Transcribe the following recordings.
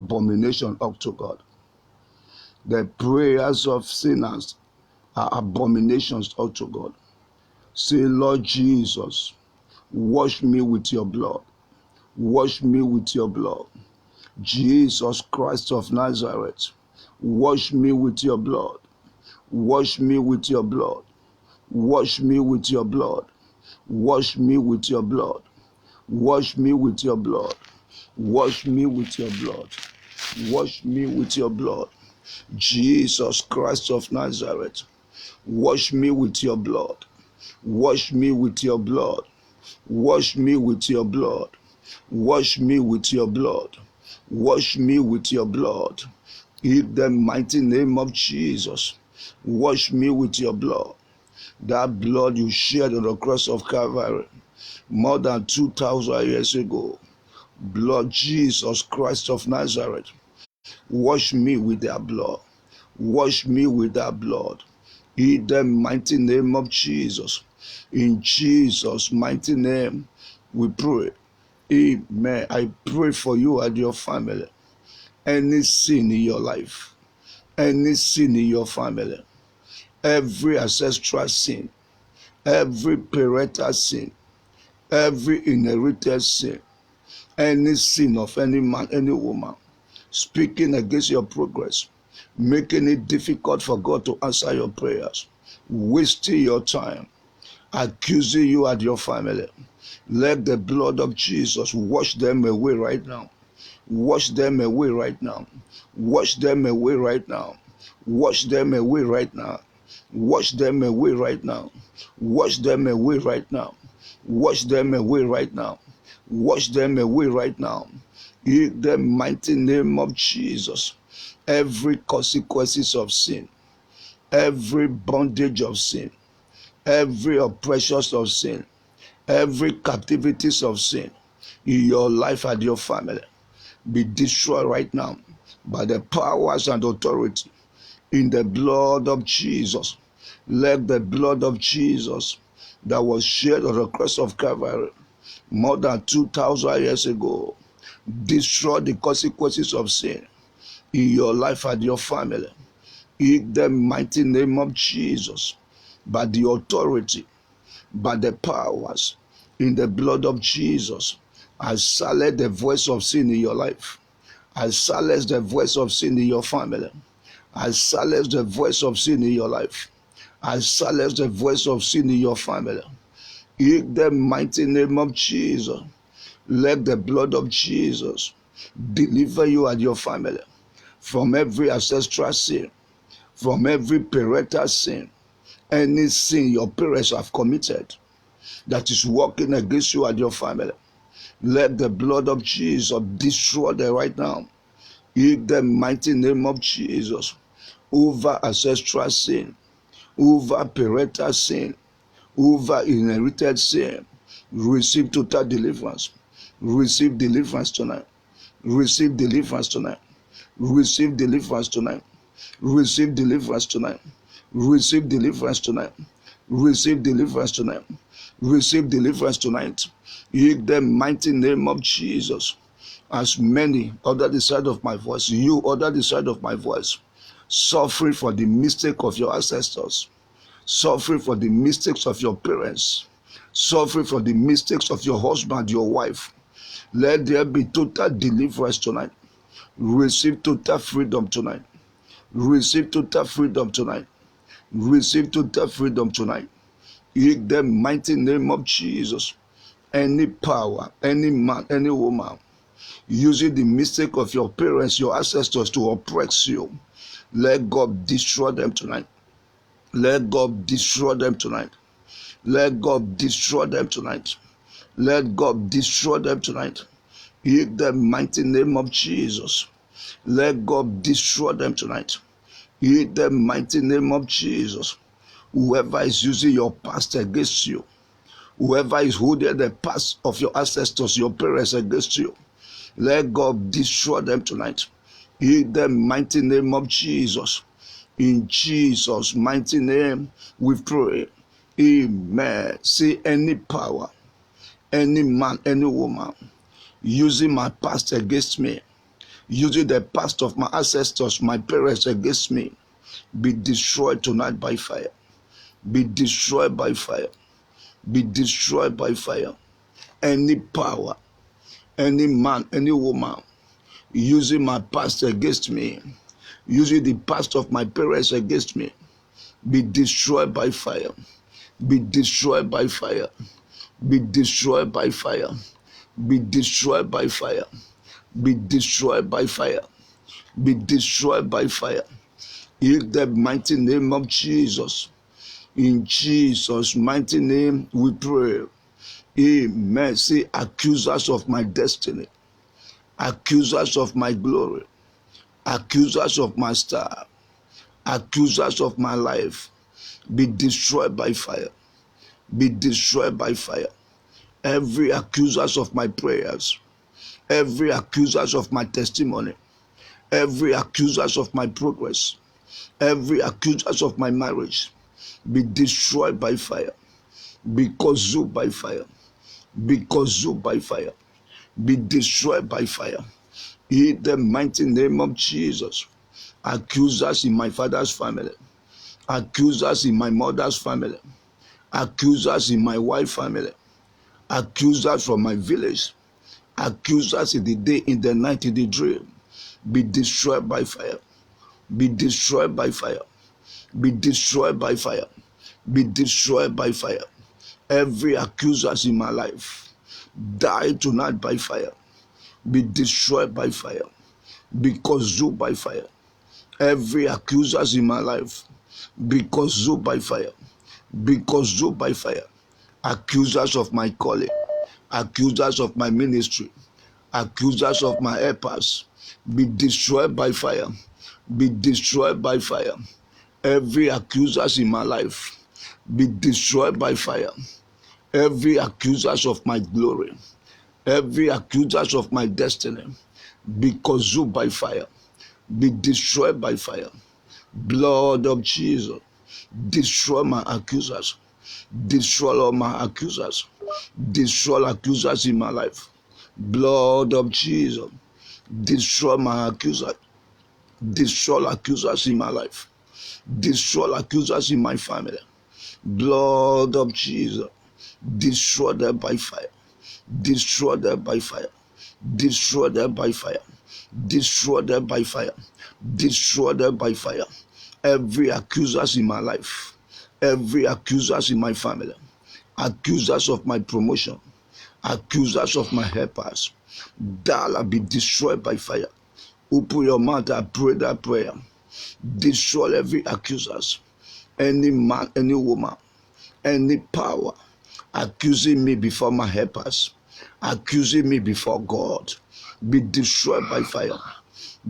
abomination unto God. The prayers of sinners are abominations unto God. Say, Lord Jesus, wash me with your blood. Wash me with your blood. Jesus Christ of Nazareth, wash me with your blood. Wash me with your blood. Wash me with your blood. Wash me with your blood. Wash me with your blood. Wash me with your blood. Wash me with your blood. Jesus Christ of Nazareth, wash me with your blood. Wash me with your blood. Wash me with your blood. Wash me with your blood. Wash me with your blood. In the mighty name of Jesus, wash me with your blood. That blood you shed on the cross of Calvary more than 2,000 years ago. Blood Jesus Christ of Nazareth, wash me with that blood. Wash me with that blood. In the mighty name of Jesus. In Jesus' mighty name, we pray. Amen. I pray for you and your family. Any sin in your life, any sin in your family, every ancestral sin, every parental sin, every inherited sin, any sin of any man, any woman, speaking against your progress, making it difficult for God to answer your prayers, wasting your time, accusing you and your family. Let the blood of Jesus wash them away right now. Wash them away right now. Wash them away right now. Wash them away right now. Wash them away right now. Wash them away right now. Wash them away right now. Wash them away right now. In the mighty name of Jesus, every consequences of sin, every bondage of sin, every oppressions of sin, every captivities of sin in your life and your family be destroyed right now by the powers and authority in the blood of Jesus. Let the blood of Jesus that was shed on the cross of Calvary more than 2,000 years ago destroy the consequences of sin in your life and your family. In the mighty name of Jesus, by the authority, by the powers, in the blood of Jesus, I silence the voice of sin in your life. I silence the voice of sin in your family. I silence the voice of sin in your life. I silence the voice of sin in your family. In the mighty name of Jesus, let the blood of Jesus deliver you and your family from every ancestral sin, from every parental sin, any sin your parents have committed that is working against you and your family. Let the blood of Jesus destroy them right now. In the mighty name of Jesus, over ancestral sin, over parental sin, over inherited sin, receive total deliverance. Receive deliverance tonight. Receive deliverance tonight. Receive deliverance tonight. Receive deliverance tonight. Receive deliverance tonight. Receive deliverance tonight. Receive deliverance tonight. In the mighty name of Jesus. As many under the side of my voice, you under the side of my voice, suffering for the mistake of your ancestors, suffering for the mistakes of your parents, suffering for the mistakes of your husband, your wife, let there be total deliverance tonight. Receive total freedom tonight. Receive total freedom tonight. Receive total freedom tonight. In the mighty name of Jesus, any power, any man, any woman, using the mistake of your parents, your ancestors to oppress you, let God destroy them tonight. Let God destroy them tonight. Let God destroy them tonight. Let God destroy them tonight. In the mighty name of Jesus, let God destroy them tonight. In the mighty name of Jesus, whoever is using your past against you, whoever is holding the past of your ancestors, your parents against you, let God destroy them tonight. In the mighty name of Jesus. In Jesus' mighty name we pray. Amen. See, any power, any man, any woman using my past against me, using the past of my ancestors, my parents against me, be destroyed tonight by fire. Be destroyed by fire. Be destroyed by fire. Any power, any man, any woman using my past against me, using the past of my parents against me, be destroyed by fire. Be destroyed by fire. Be destroyed by fire. Be destroyed by fire. Be destroyed by fire. Be destroyed by fire. In the mighty name of Jesus. In Jesus' mighty name we pray. Amen. Say, accusers of my destiny, accusers of my glory, accusers of my star, accusers of my life, be destroyed by fire. Be destroyed by fire. Every accusers of my prayers, every accusers of my testimony, every accusers of my progress, every accusers of my marriage, be destroyed by fire. Be consumed by fire. Be consumed by fire. Be destroyed by fire. In the mighty name of Jesus. Accusers in my father's family, accusers in my mother's family, accusers in my wife's family, accusers from my village, accusers in the day, in the night, in the dream, be destroyed by fire. Be destroyed by fire. Be destroyed by fire. Be destroyed by fire. Every accusers in my life, die tonight by fire. Be destroyed by fire. Be consumed by fire. Every accusers in my life, be consumed by fire. Be consumed by fire. Accusers of my calling, accusers of my ministry, accusers of my helpers, be destroyed by fire. Be destroyed by fire. Every accusers in my life, be destroyed by fire. Every accusers of my glory, every accusers of my destiny, be consumed by fire. Be destroyed by fire. Blood of Jesus, destroy my accusers. Destroy all my accusers. Destroy accusers in my life. Blood of Jesus, destroy my accusers. Destroy accusers in my life. Destroy accusers in my family. Blood of Jesus, destroy them by fire. Destroy them by fire. Destroy them by fire. Destroy them by fire. Destroy them by fire. Every accusers in my life, every accusers in my family, accusers of my promotion, accusers of my helpers, that be destroyed by fire. Open your mouth and pray that prayer. Destroy every accusers, any man, any woman, any power accusing me before my helpers, accusing me before God, be destroyed by fire.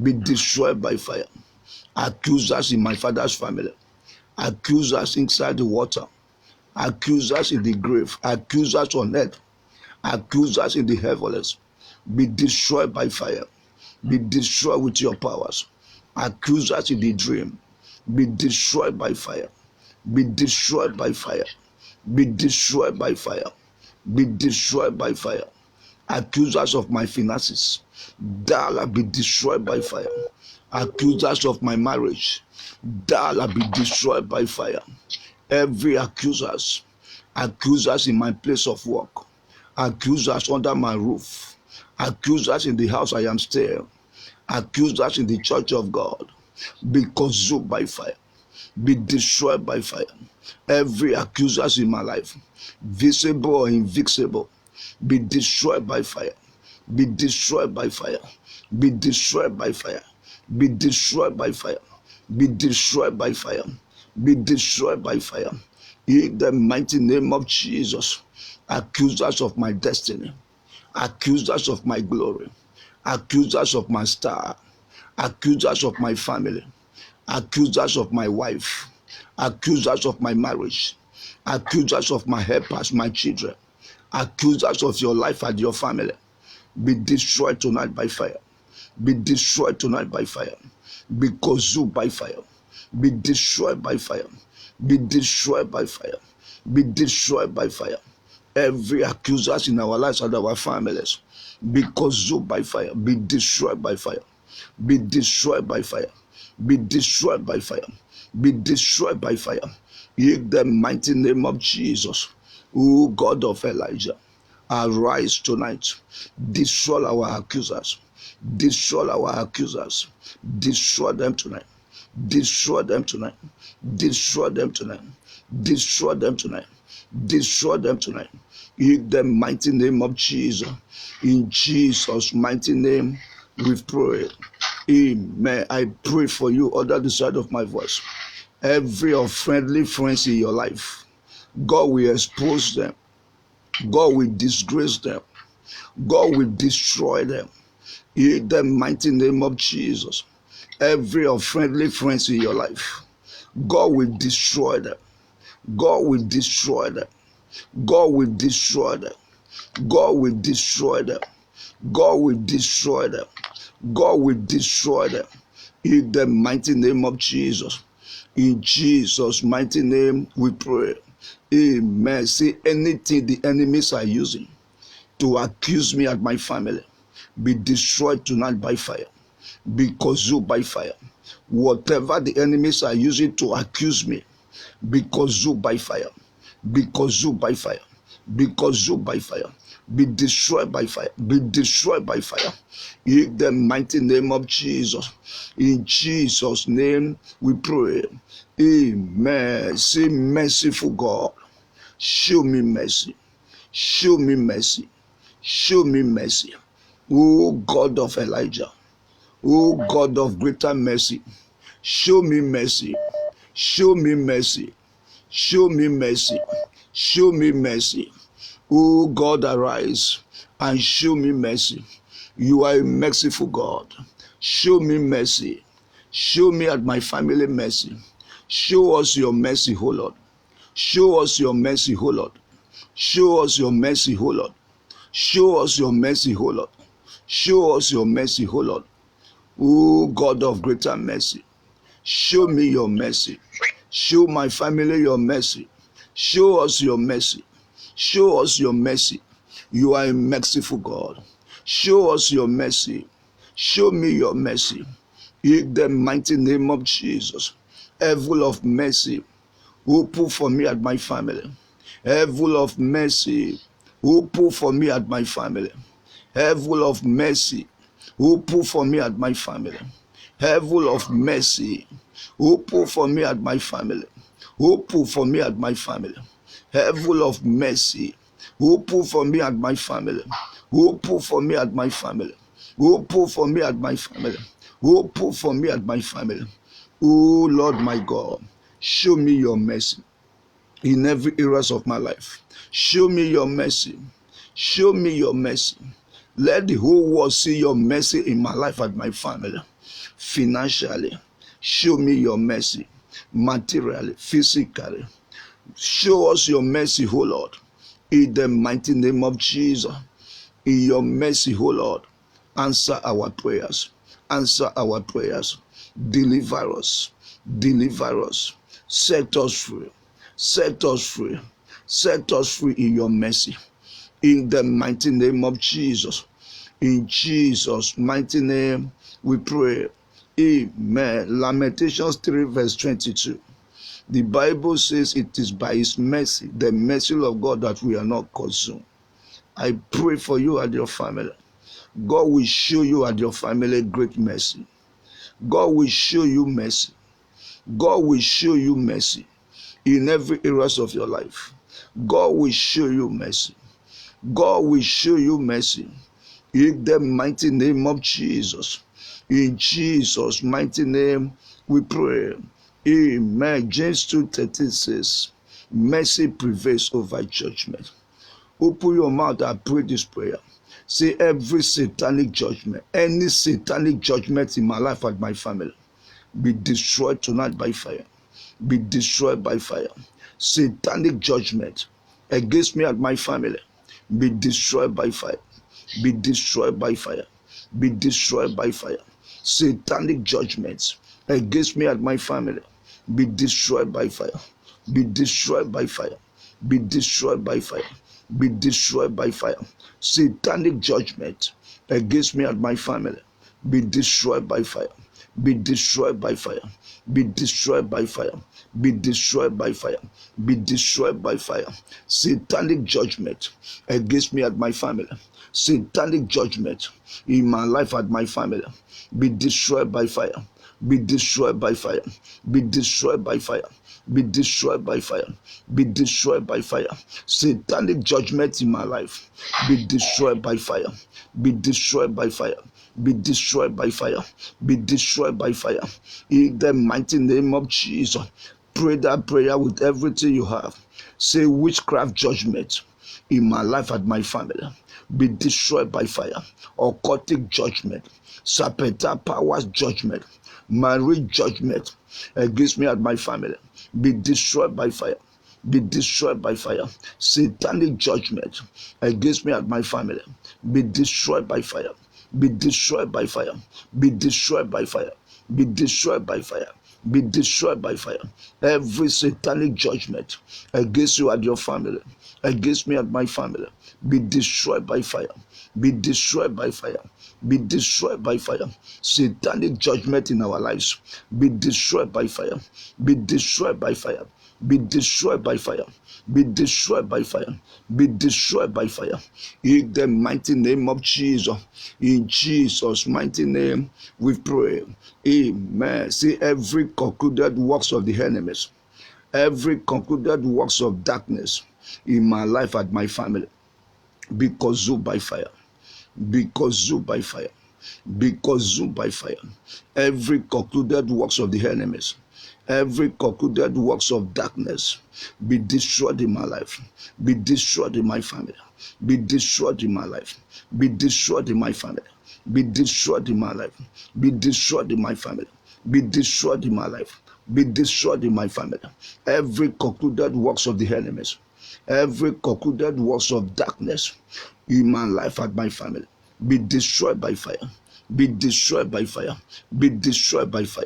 Be destroyed by fire. Accusers in my father's family, accusers inside the water, accusers in the grave, accusers on earth, accusers in the heavens, be destroyed by fire. Be destroyed with your powers. Accusers in the dream, be destroyed by fire. Be destroyed by fire. Be destroyed by fire. Be destroyed by fire. Accusers of my finances, that be destroyed by fire. Accusers of my marriage, that be destroyed by fire. Every accusers in my place of work, accusers under my roof, accusers in the house I am staying, accusers in the church of God, be consumed by fire. Be destroyed by fire. Every accusers in my life, visible or invisible, be destroyed by fire. Be destroyed by fire. Be destroyed by fire. Be destroyed by fire. Be destroyed by fire. Be destroyed by fire. In the mighty name of Jesus, accusers of my destiny, accusers of my glory, accusers of my star, accusers of my family, accusers of my wife, accusers of my marriage, accusers of my helpers, my children, accusers of your life and your family, be destroyed tonight by fire. Be destroyed tonight by fire. Be consumed by fire. Be destroyed by fire. Be destroyed by fire. Be destroyed by fire. Every accusers in our lives and our families, be consumed by fire. Be destroyed by fire. Be destroyed by fire. Be destroyed by fire. Be destroyed by fire. In the mighty name of Jesus. O God of Elijah, arise tonight. Destroy our accusers. Destroy our accusers. Destroy them tonight. Destroy them tonight. Destroy them tonight. Destroy them tonight. Destroy them tonight. In the mighty name of Jesus. In Jesus' mighty name, we pray. Amen. I pray for you under the side of my voice. Every unfriendly friends in your life, God will expose them. God will disgrace them. God will destroy them. In the mighty name of Jesus. Every unfriendly friends in your life, God will destroy them. God will destroy them. God will destroy them. God will destroy them. God will destroy them. God will destroy them. In the mighty name of Jesus. In Jesus' mighty name we pray. Amen. See, anything the enemies are using to accuse me and my family, be destroyed tonight by fire. Be consumed by fire. Whatever the enemies are using to accuse me, be consumed by fire. Be consumed by fire. Be consumed by fire. Be destroyed by fire. Be destroyed by fire. In the mighty name of Jesus. In Jesus' name we pray. Amen. Say, merciful God, show me mercy. Show me mercy. Show me mercy. O God of Elijah. O God of greater mercy. Show me mercy. Show me mercy. Show me mercy. Show me mercy. O God, arise and show me mercy. You are a merciful God. Show me mercy. Show me and my family mercy. Show us your mercy, O Lord. Show us your mercy, O Lord. Show us your mercy, O Lord. Show us your mercy, O Lord. Show us your mercy, O Lord. O God of greater mercy. Show me your mercy. Show my family your mercy. Show us your mercy. Show us your mercy. You are a merciful God. Show us your mercy. Show me your mercy. In the mighty name of Jesus. Heaven of mercy, open for me and my family. Heaven of mercy, open for me and my family. Heaven of mercy, open for me and my family. Heaven of mercy, open for me and my family. Open for me and my family. Heaven of mercy, open for me and my family. Open for me and my family. Open for me and my family. Open for me and my family. Oh Lord my God, show me your mercy in every areas of my life. Show me your mercy. Show me your mercy. Let the whole world see your mercy in my life and my family. Financially, show me your mercy. Materially, physically, show us your mercy, O Lord. In the mighty name of Jesus, in your mercy, O Lord, answer our prayers. Answer our prayers. Deliver us. Deliver us. Set us free. Set us free. Set us free in your mercy. In the mighty name of Jesus. In Jesus' mighty name we pray. Amen. Lamentations 3 verse 22. The Bible says it is by his mercy, the mercy of God, that we are not consumed. I pray for you and your family. God will show you and your family great mercy. God will show you mercy. God will show you mercy in every areas of your life. God will show you mercy. God will show you mercy in the mighty name of Jesus. In Jesus' mighty name we pray. Amen. James 2:13 says, mercy prevails over judgment. Open your mouth and pray this prayer. Say, every satanic judgment, any satanic judgment in my life and my family, be destroyed tonight by fire. Be destroyed by fire. Satanic judgment against me and my family, be destroyed by fire. Be destroyed by fire. Be destroyed by fire. Satanic judgments against me and my family, be destroyed by fire. Be destroyed by fire. Be destroyed by fire. Be destroyed by fire. Satanic judgment against me and my family, be destroyed by fire, be destroyed by fire, be destroyed by fire, be destroyed by fire, be destroyed by fire. Satanic judgment against me and my family, satanic judgment in my life and my family, be destroyed by fire, be destroyed by fire, be destroyed by fire, be destroyed by fire, be destroyed by fire. Satanic judgment in my life, be destroyed by fire, be destroyed by fire, be destroyed by fire, be destroyed by fire. In the mighty name of Jesus, pray that prayer with everything you have. Say, witchcraft judgment in my life and my family, be destroyed by fire. Occultic judgment, serpentine powers judgment, marriage judgment against me and my family, be destroyed by fire, be destroyed by fire. Satanic judgment against me and my family, be destroyed by fire, be destroyed by fire, be destroyed by fire, be destroyed by fire, be destroyed by fire. Every satanic judgment against you and your family, against me and my family, be destroyed by fire, be destroyed by fire, be destroyed by fire. Satanic judgment in our lives, be destroyed by fire, be destroyed by fire, be destroyed by fire, be destroyed by fire, be destroyed by fire. In the mighty name of Jesus, in Jesus' mighty name we pray. Amen. See, every concluded works of the enemies, every concluded works of darkness in my life and my family, be consumed by fire, be consumed by fire, be consumed by fire. Every concluded works of the enemies, every concluded works of darkness, be destroyed in my life, be destroyed in my family, be destroyed in my life, be destroyed in my family, be destroyed in my life, be destroyed in my family, be destroyed in my life, be destroyed in my family. Every concluded works of the enemies, every concluded works of darkness in my life and my family, be destroyed by fire, be destroyed by fire, be destroyed by fire.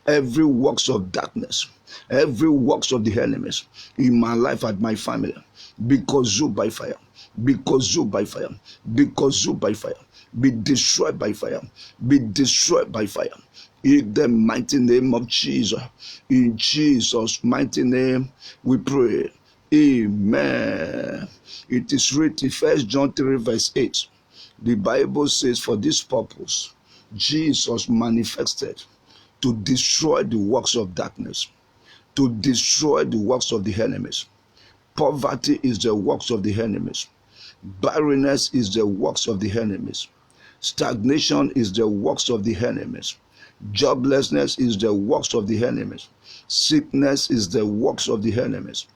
Every works of darkness, every works of the enemies in my life and my family, be consumed by fire, be consumed by fire, be consumed by fire, be destroyed by fire, be destroyed by fire. In the mighty name of Jesus, in Jesus' mighty name we pray. Amen. It is written, 1 John 3 verse 8. The Bible says, for this purpose, Jesus manifested to destroy the works of darkness, to destroy the works of the enemies. Poverty is the works of the enemies. Barrenness is the works of the enemies. Stagnation is the works of the enemies. Joblessness is the works of the enemies. Sickness is the works of the enemies.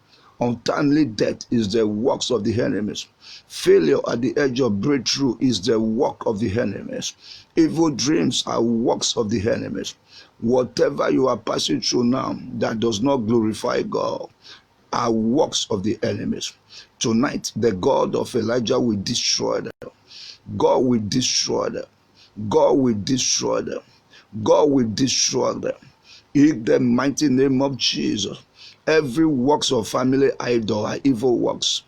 Untimely death is the works of the enemies. Failure at the edge of breakthrough is the work of the enemies. Evil dreams are works of the enemies. Whatever you are passing through now that does not glorify God are works of the enemies. Tonight, the God of Elijah will destroy them. God will destroy them. God will destroy them. God will destroy them. In the mighty name of Jesus. Every works of family idol are evil works.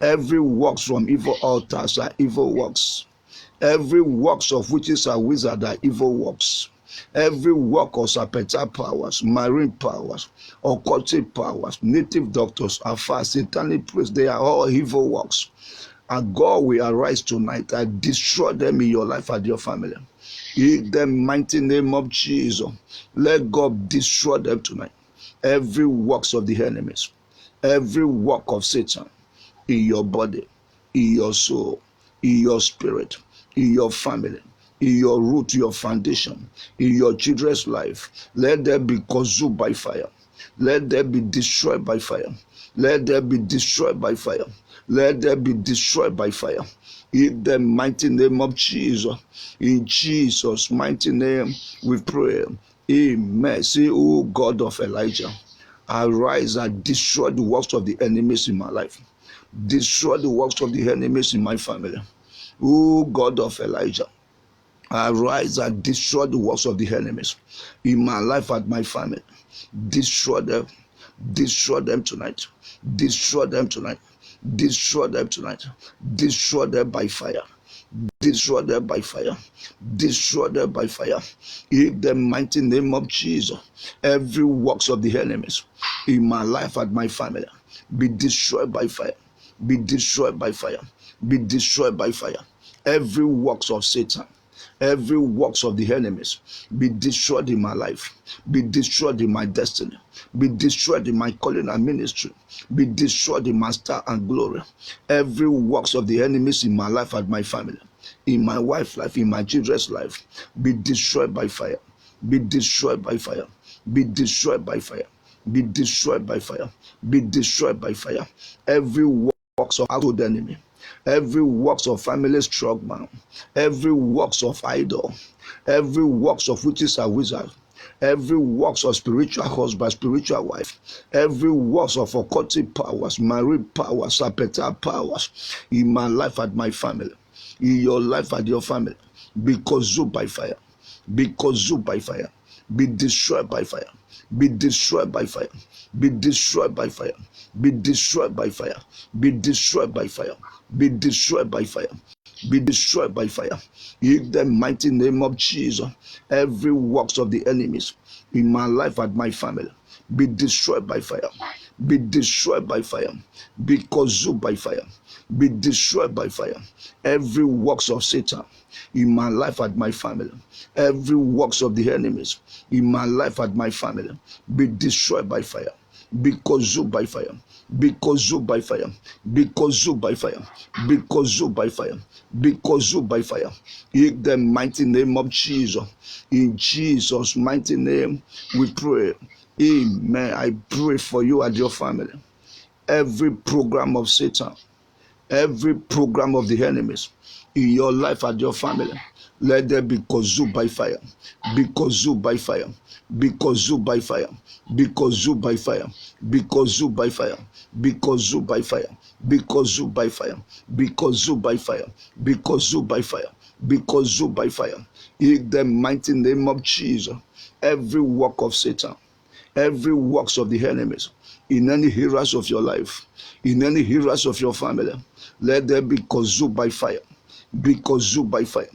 Every works from evil altars are evil works. Every works of witches and wizards are evil works. Every work of serpentine powers, marine powers, occultic powers, native doctors, afar, satanic priests, they are all evil works. And God will arise tonight and destroy them in your life and your family. In the mighty name of Jesus, let God destroy them tonight. Every works of the enemies, every work of Satan in your body, in your soul, in your spirit, in your family, in your root, your foundation, in your children's life, let them be consumed by fire. Let them be destroyed by fire. Let them be destroyed by fire. Let them be destroyed by fire. In the mighty name of Jesus, in Jesus' mighty name we pray. Amen. Say, oh God of Elijah, arise and destroy the works of the enemies in my life. Destroy the works of the enemies in my family. Oh God of Elijah, arise and destroy the works of the enemies in my life and my family. Destroy them. Destroy them tonight. Destroy them tonight. Destroy them tonight. Destroy them by fire. Destroy them by fire. Destroy them by fire. In the mighty name of Jesus, every works of the enemies in my life and my family be destroyed by fire. Be destroyed by fire. Be destroyed by fire. Every works of Satan, every works of the enemies be destroyed in my life, be destroyed in my destiny, be destroyed in my calling and ministry, be destroyed in my star and glory. Every works of the enemies in my life and my family, in my wife's life, in my children's life, be destroyed by fire. Be destroyed by fire. Be destroyed by fire. Be destroyed by fire. Be destroyed by fire. Every works of outward enemy, every works of family struggle, every works of idol, every works of witches and wizards, every works of spiritual husband, spiritual wife, every works of occultic powers, marine powers, serpentine powers in my life and my family, in your life and your family, be consumed by fire. Be consumed by fire. Be destroyed by fire. Be destroyed by fire. Be destroyed by fire. Be destroyed by fire. Be destroyed by fire. Be destroyed by fire. Be destroyed by fire. In the mighty name of Jesus, every works of the enemies in my life and my family be destroyed by fire. Be destroyed by fire. Be consumed by fire. Be destroyed by fire. Every works of Satan in my life and my family, every works of the enemies in my life and my family be destroyed by fire. Be consumed by fire. Be consumed by fire. Be consumed by fire. Be consumed by fire. Be consumed by fire. In the mighty name of Jesus. In Jesus' mighty name we pray. Amen. I pray for you and your family. Every program of Satan, every program of the enemies in your life and your family, let them be consumed by fire. Be consumed by fire. Be consumed by fire. Be consumed by fire. Be consumed by fire. Be consumed by fire. Be consumed by fire. Be consumed by fire. Be consumed by fire. Be consumed by fire. In the mighty name of Jesus, every work of Satan, every works of the enemies in any areas of your life, in any areas of your family, let them be consumed by fire. Be consumed by fire.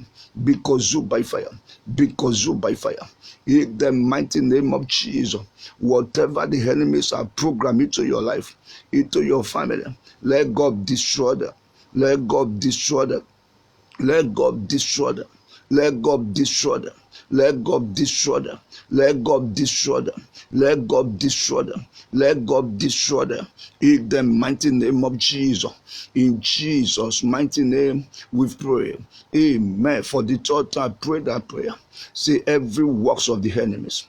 Be consumed by fire. Be consumed by fire. In the mighty name of Jesus, whatever the enemies are programmed into your life, into your family, let God destroy them. Let God destroy them. Let God destroy them. Let God destroy them. Let God destroy them. Let God destroy them. Let God destroy them. Let God destroy them. In the mighty name of Jesus. In Jesus' mighty name we pray. Amen. For the third time, pray that prayer. Say, every works of the enemies,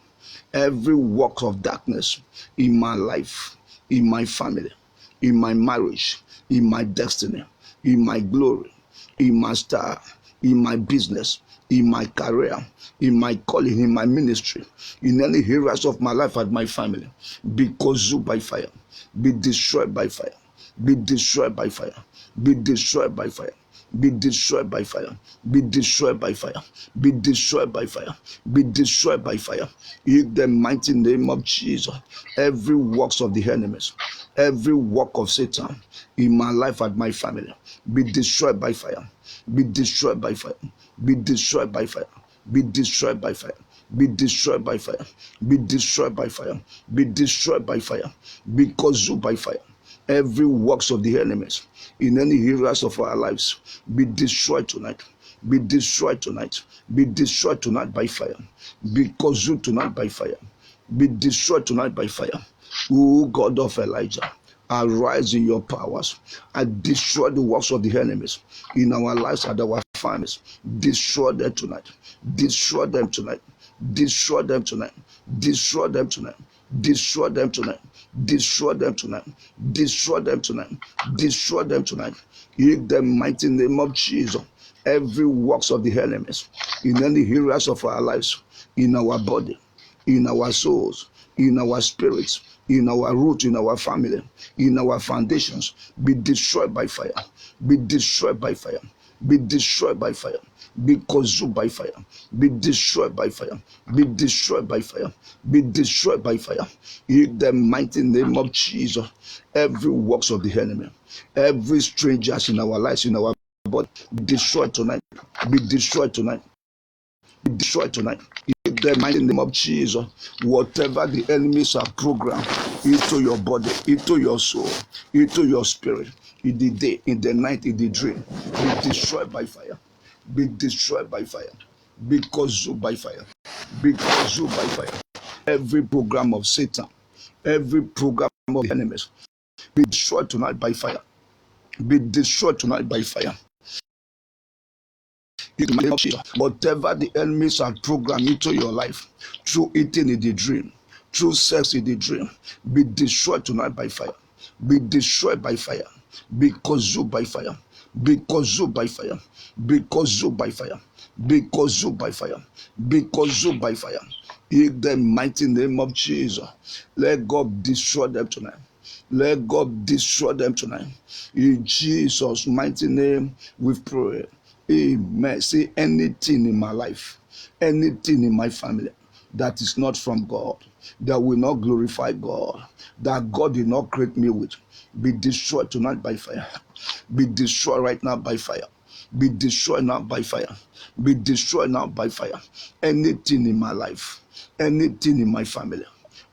every work of darkness in my life, in my family, in my marriage, in my destiny, in my glory, in my star, in my business, in my career, in my calling, in my ministry, in any areas of my life and my family, be consumed by fire, be destroyed by fire, be destroyed by fire, be destroyed by fire, be destroyed by fire, be destroyed by fire, be destroyed by fire, be destroyed by fire. In the mighty name of Jesus, every works of the enemies, every work of Satan in my life and my family, be destroyed by fire, be destroyed by fire, be destroyed by fire, be destroyed by fire, be destroyed by fire, be destroyed by fire, be destroyed by fire, be consumed by fire. Every works of the enemies in any areas of our lives be destroyed tonight. Be destroyed tonight. Be destroyed tonight by fire. Be consumed tonight by fire. Be destroyed tonight by fire. O God of Elijah, arise in your powers and destroy the works of the enemies in our lives and our families. Destroy them tonight. Destroy them tonight. Destroy them tonight. Destroy them tonight. Destroy them tonight. Destroy them tonight. Destroy them tonight. Destroy them tonight. In the mighty name of Jesus, every works of the enemies in any areas of our lives, in our body, in our souls, in our spirits, in our root, in our family, in our foundations, be destroyed by fire. Be destroyed by fire. Be destroyed by fire. Be consumed by fire. Be destroyed by fire. Be destroyed by fire. Be destroyed by fire. In the mighty name of Jesus, every works of the enemy, every strangers in our lives, in our body. Be destroyed tonight. Be destroyed tonight. Be destroyed tonight. In the mighty name of Jesus, whatever the enemies are programmed into your body, into your soul, into your spirit, in the day, in the night, in the dream, be destroyed by fire. Be destroyed by fire. Be consumed by fire. Be consumed by fire. Every program of Satan, every program of the enemies, be destroyed tonight by fire. Be destroyed tonight by fire. Whatever the enemies are programmed into your life, through eating in the dream, through sex in the dream, be destroyed tonight by fire. Be destroyed by fire. Be consumed by fire. Be consumed by fire. Be consumed by fire. Be consumed by fire. Be consumed by fire. In the mighty name of Jesus, let God destroy them tonight. Let God destroy them tonight. In Jesus' mighty name, we pray. Amen. Say anything in my life, anything in my family that is not from God, that will not glorify God, that God did not create me with, be destroyed tonight by fire. Be destroyed right now by fire. Be destroyed now by fire. Be destroyed now by fire. Anything in my life, anything in my family,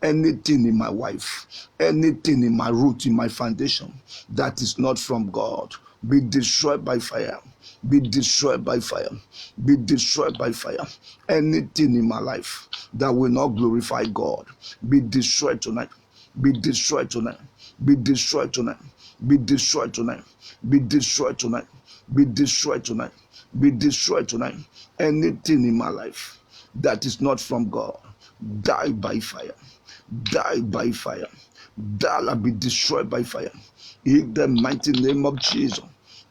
anything in my wife, anything in my root, in my foundation that is not from God, be destroyed by fire. Be destroyed by fire. Be destroyed by fire. Anything in my life that will not glorify God, be destroyed tonight. Be destroyed tonight. Be destroyed tonight. Be destroyed tonight. Be destroyed tonight. Be destroyed tonight. Be destroyed tonight. Anything in my life that is not from God, die by fire. Die by fire. Die, be destroyed by fire. In the mighty name of Jesus.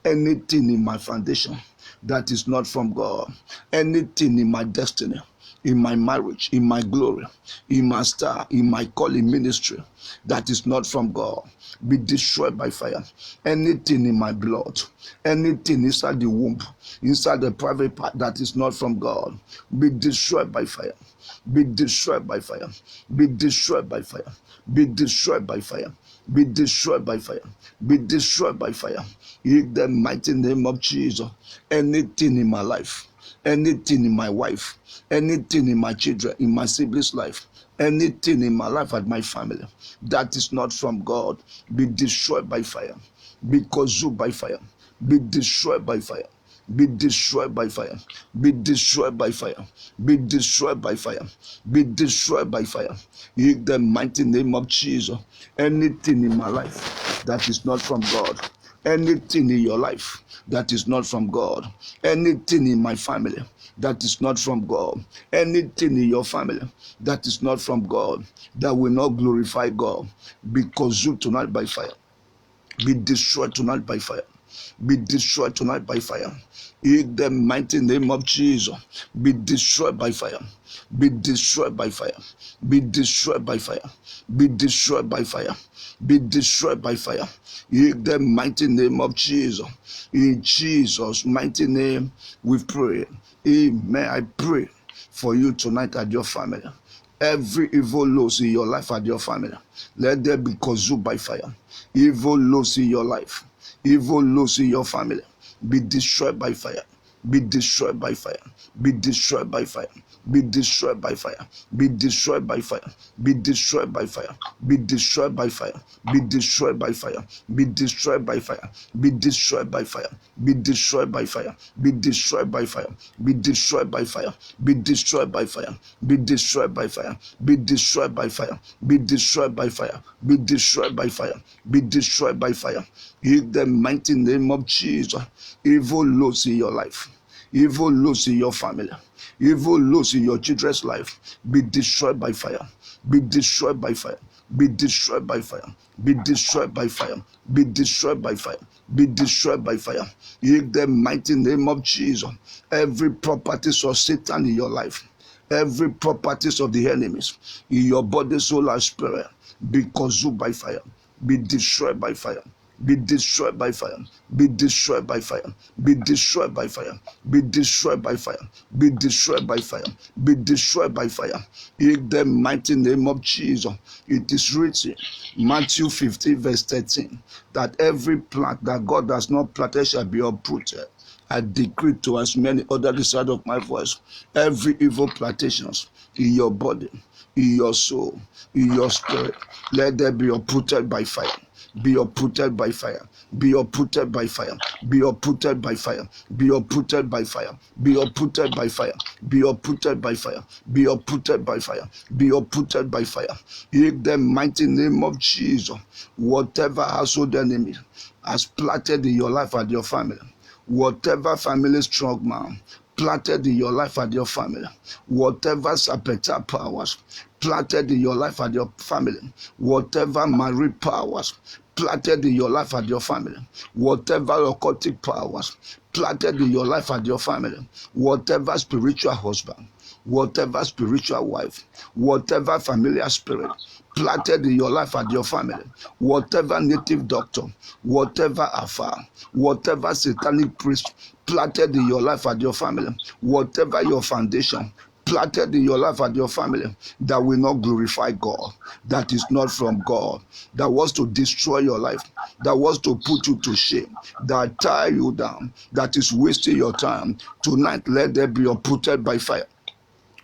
Anything in my foundation that is not from God, anything in my destiny, in my marriage, in my glory, in my star, in my calling ministry that is not from God, be destroyed by fire. Anything in my blood, anything inside the womb, inside the private part that is not from God, be destroyed by fire. Be destroyed by fire. Be destroyed by fire. Be destroyed by fire. Be destroyed by fire. Be destroyed by fire. In the mighty name of Jesus, anything in my life, anything in my wife, anything in my children, in my siblings' life, anything in my life and my family that is not from God, be destroyed by fire. Be consumed by fire. Be destroyed by fire. Be destroyed by fire. Be destroyed by fire. Be destroyed by fire. Be destroyed by fire. In the mighty name of Jesus, anything in my life that is not from God, anything in your life that is not from God, anything in my family that is not from God, anything in your family that is not from God, that will not glorify God, be consumed tonight by fire. Be destroyed tonight by fire. Be destroyed tonight by fire. In the mighty name of Jesus, be destroyed by fire. Be destroyed by fire. Be destroyed by fire. Be destroyed by fire. Be destroyed by fire. In the mighty name of Jesus. In Jesus' mighty name, we pray. Amen. I pray for you tonight and your family. Every evil loss in your life and your family, let them be consumed by fire. Evil loss in your life, evil loss in your family, be destroyed by fire. Be destroyed by fire. Be destroyed by fire. Be destroyed by fire. Be destroyed by fire. Be destroyed by fire. Be destroyed by fire. Be destroyed by fire. Be destroyed by fire. Be destroyed by fire. Be destroyed by fire. Be destroyed by fire. Be destroyed by fire. Be destroyed by fire. Be destroyed by fire. Be destroyed by fire. Be destroyed by fire. Be destroyed by fire. Be destroyed by fire. In the mighty name of Jesus, evil loss in your life, evil loss in your family, evil loss in your children's life, be destroyed by fire. Be destroyed by fire. Be destroyed by fire. Be destroyed by fire. Be destroyed by fire. Be destroyed by fire. In the mighty name of Jesus, every properties of Satan in your life, every properties of the enemies in your body, soul, and spirit, be consumed by fire. Be destroyed by fire. Be destroyed by fire. Be destroyed by fire. Be destroyed by fire. Be destroyed by fire. Be destroyed by fire. Be destroyed by fire. In the mighty name of Jesus, it is written, Matthew 15 verse 13, that every plant that God has not planted shall be uprooted. I decree to as many under the sound of my voice, every evil plantations in your body, in your soul, in your spirit, let them be uprooted by fire. Be uprooted by fire. Be uprooted by fire. Be uprooted by fire. Be uprooted by fire. Be uprooted by fire. Be uprooted by fire. Be uprooted by fire. Be uprooted by fire. In the mighty name of Jesus, whatever household enemy has planted in your life and your family, whatever family strong man planted in your life and your family, whatever spectral powers planted in your life and your family, whatever married powers planted in your life and your family, whatever occultic powers planted in your life and your family, whatever spiritual husband, whatever spiritual wife, whatever familiar spirit planted in your life and your family, whatever native doctor, whatever afar, whatever satanic priest planted in your life and your family, whatever your foundation planted in your life and your family that will not glorify God, that is not from God, that wants to destroy your life, that wants to put you to shame, that tie you down, that is wasting your time. Tonight, let them be uprooted by fire.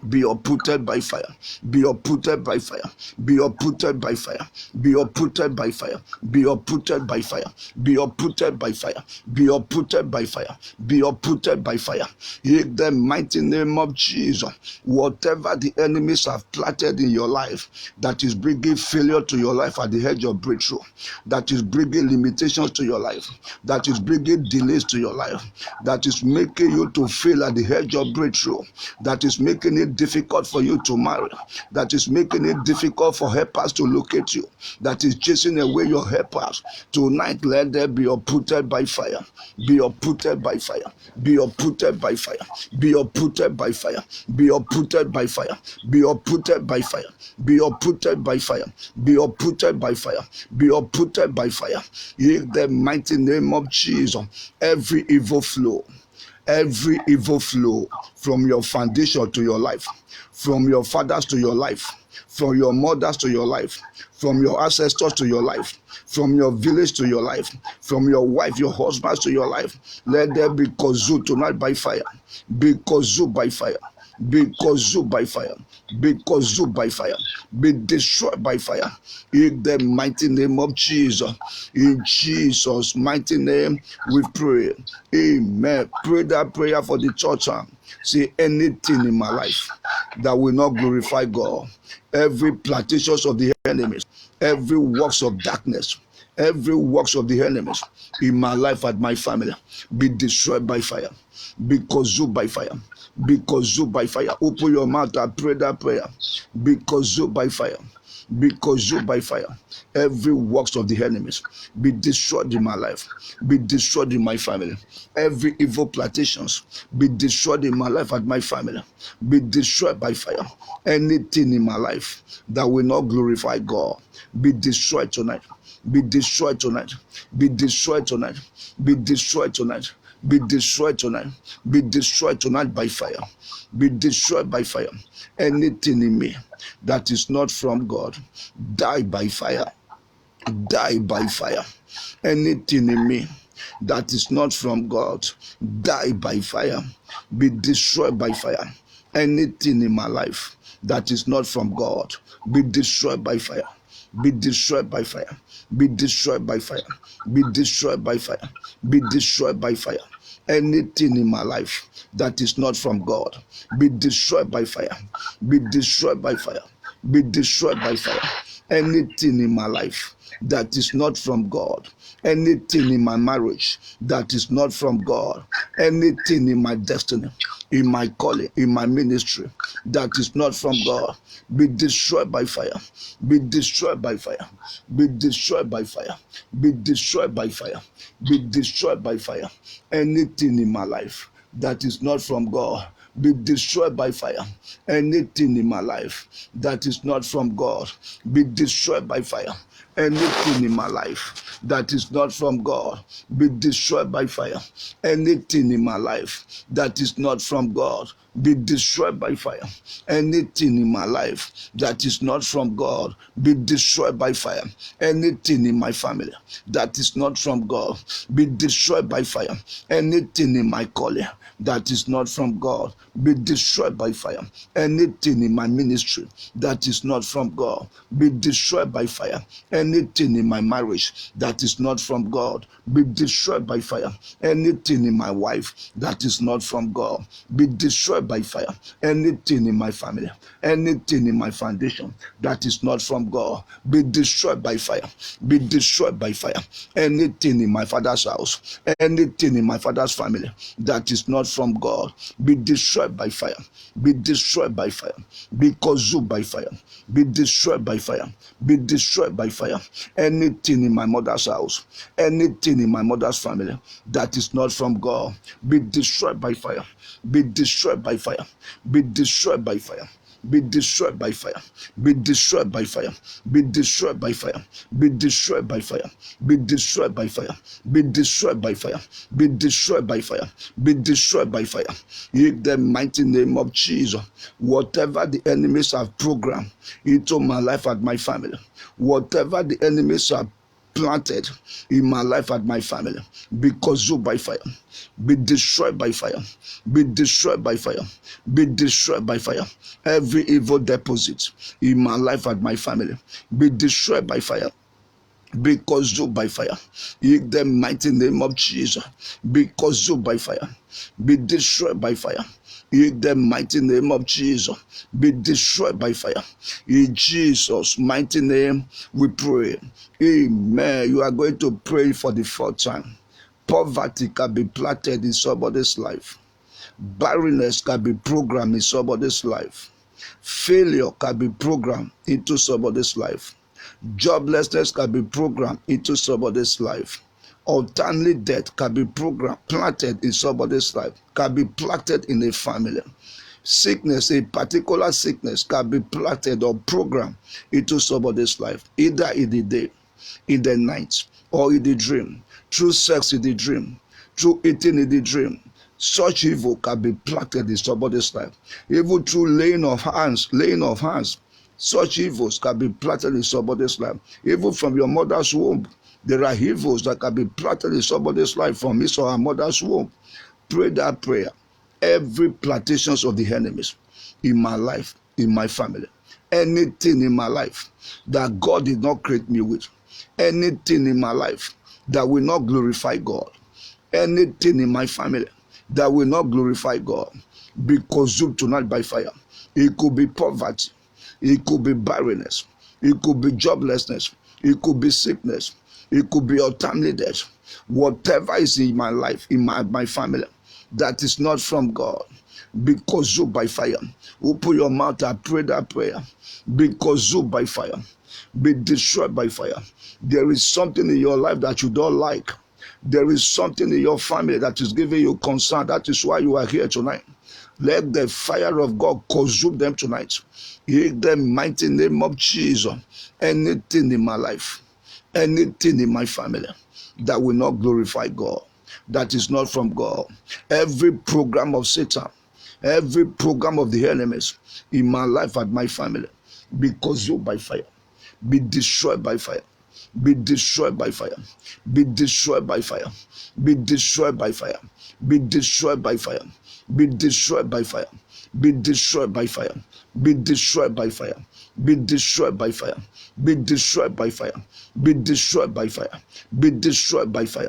Be uprooted by fire. Be uprooted by fire. Be uprooted by fire. Be uprooted by fire. Be uprooted by fire. Be uprooted by fire. Be uprooted by fire. Be uprooted by fire. In the mighty name of Jesus, whatever the enemies have planted in your life that is bringing failure to your life at the edge of breakthrough, that is bringing limitations to your life, that is bringing delays to your life, that is making you to fail at the edge of breakthrough, that is making it difficult for you to marry, that is making it difficult for helpers to locate you, that is chasing away your helpers. Tonight, let them be uprooted by fire. Be uprooted by fire. Be uprooted by fire. Be uprooted by fire. Be uprooted by fire. Be uprooted by fire. Be uprooted by fire. Be uprooted by fire. Be uprooted by fire. In the mighty name of Jesus, every evil flow from your foundation to your life, from your fathers to your life, from your mothers to your life, from your ancestors to your life, from your village to your life, from your wife, your husbands to your life, let them be consumed tonight by fire. Be consumed by fire. Be consumed by fire. Be consumed by fire. Be destroyed by fire. In the mighty name of Jesus. In Jesus' mighty name we pray. Amen. Pray that prayer for the church. Say anything in my life that will not glorify God. Every plantations of the enemies, every works of darkness, every works of the enemies in my life and my family be destroyed by fire. Be consumed by fire. Be consumed by fire. Open your mouth and pray that prayer. Be consumed by fire. Be consumed by fire. Every works of the enemies be destroyed in my life. Be destroyed in my family. Every evil plantations be destroyed in my life and my family. Be destroyed by fire. Anything in my life that will not glorify God be destroyed tonight. Be destroyed tonight. Be destroyed tonight. Be destroyed tonight. Be destroyed tonight. Be destroyed tonight by fire. Be destroyed by fire. Anything in me that is not from God, die by fire. Die by fire. Anything in me that is not from God, die by fire. Be destroyed by fire. Anything in my life that is not from God, be destroyed by fire. Be destroyed by fire. Be destroyed by fire. Be destroyed by fire. Be destroyed by fire. Anything in my life that is not from God, be destroyed by fire. Be destroyed by fire. Be destroyed by fire. Anything in my life that is not from God, anything in my marriage that is not from God, anything in my destiny, in my calling, in my ministry that is not from God, be destroyed by fire. Be destroyed by fire. Be destroyed by fire. Be destroyed by fire. Be destroyed by fire. Anything in my life that is not from God, be destroyed by fire. Anything in my life that is not from God, be destroyed by fire. Anything in my life that is not from God, be destroyed by fire. Anything in my life that is not from God, be destroyed by fire. Anything in my life that is not from God, be destroyed by fire. Anything in my family that is not from God, be destroyed by fire. Anything in my calling that is not from God, be destroyed by fire. Anything in my ministry that is not from God, be destroyed by fire. Anything in my marriage that is not from God, be destroyed by fire. Anything in my wife that is not from God, be destroyed by fire. Anything in my family, anything in my foundation that is not from God, be destroyed by fire. Be destroyed by fire. Anything in my father's house, anything in my father's family that is not from God, be destroyed by fire. Be destroyed by fire. Be consumed by fire. Be destroyed by fire. Be destroyed by fire. Anything in my mother's house, anything in my mother's family that is not from God, be destroyed by fire. Be destroyed by fire. Be destroyed by fire. Be destroyed by fire. Be destroyed by fire. Be destroyed by fire. Be destroyed by fire. Be destroyed by fire. Be destroyed by fire. Be destroyed by fire. Be destroyed by fire. In the mighty name of Jesus, whatever the enemies have programmed into my life and my family, whatever the enemies have planted in my life and my family, be consumed by fire. Be destroyed by fire. Be destroyed by fire. Be destroyed by fire. Every evil deposit in my life and my family, be destroyed by fire. Be consumed by fire. In the mighty name of Jesus, be consumed by fire. Be destroyed by fire. In the mighty name of Jesus, be destroyed by fire. In Jesus' mighty name, we pray. Amen. You are going to pray for the fourth time. Poverty can be planted in somebody's life. Barrenness can be programmed in somebody's life. Failure can be programmed into somebody's life. Joblessness can be programmed into somebody's life. Untimely death can be programmed, planted in somebody's life, can be planted in a family. Sickness, a particular sickness, can be planted or programmed into somebody's life, either in the day, in the night, or in the dream, through sex in the dream, through eating in the dream. Such evil can be planted in somebody's life, even through laying of hands. Such evils can be planted in somebody's life, even from your mother's womb. There are evils that can be planted in somebody's life from his or her mother's womb. Pray that prayer. Every plantations of the enemies in my life, in my family, anything in my life that God did not create me with, anything in my life that will not glorify God, anything in my family that will not glorify God, be consumed tonight by fire. It could be poverty, it could be barrenness, it could be joblessness, it could be sickness, it could be untimely death. Whatever is in my life, in my family, that is not from God, be consumed by fire. Open your mouth and pray that prayer. Be consumed by fire. Be destroyed by fire. There is something in your life that you don't like. There is something in your family that is giving you concern. That is why you are here tonight. Let the fire of God consume them tonight. In the mighty name of Jesus, anything in my life, anything in my family that will not glorify God, that is not from God, every program of Satan, every program of the enemies in my life and my family, be consumed by fire, be destroyed by fire, be destroyed by fire, be destroyed by fire, be destroyed by fire, be destroyed by fire, be destroyed by fire, be destroyed by fire, be destroyed by fire, be destroyed by fire, be destroyed by fire, be destroyed by fire, be destroyed by fire,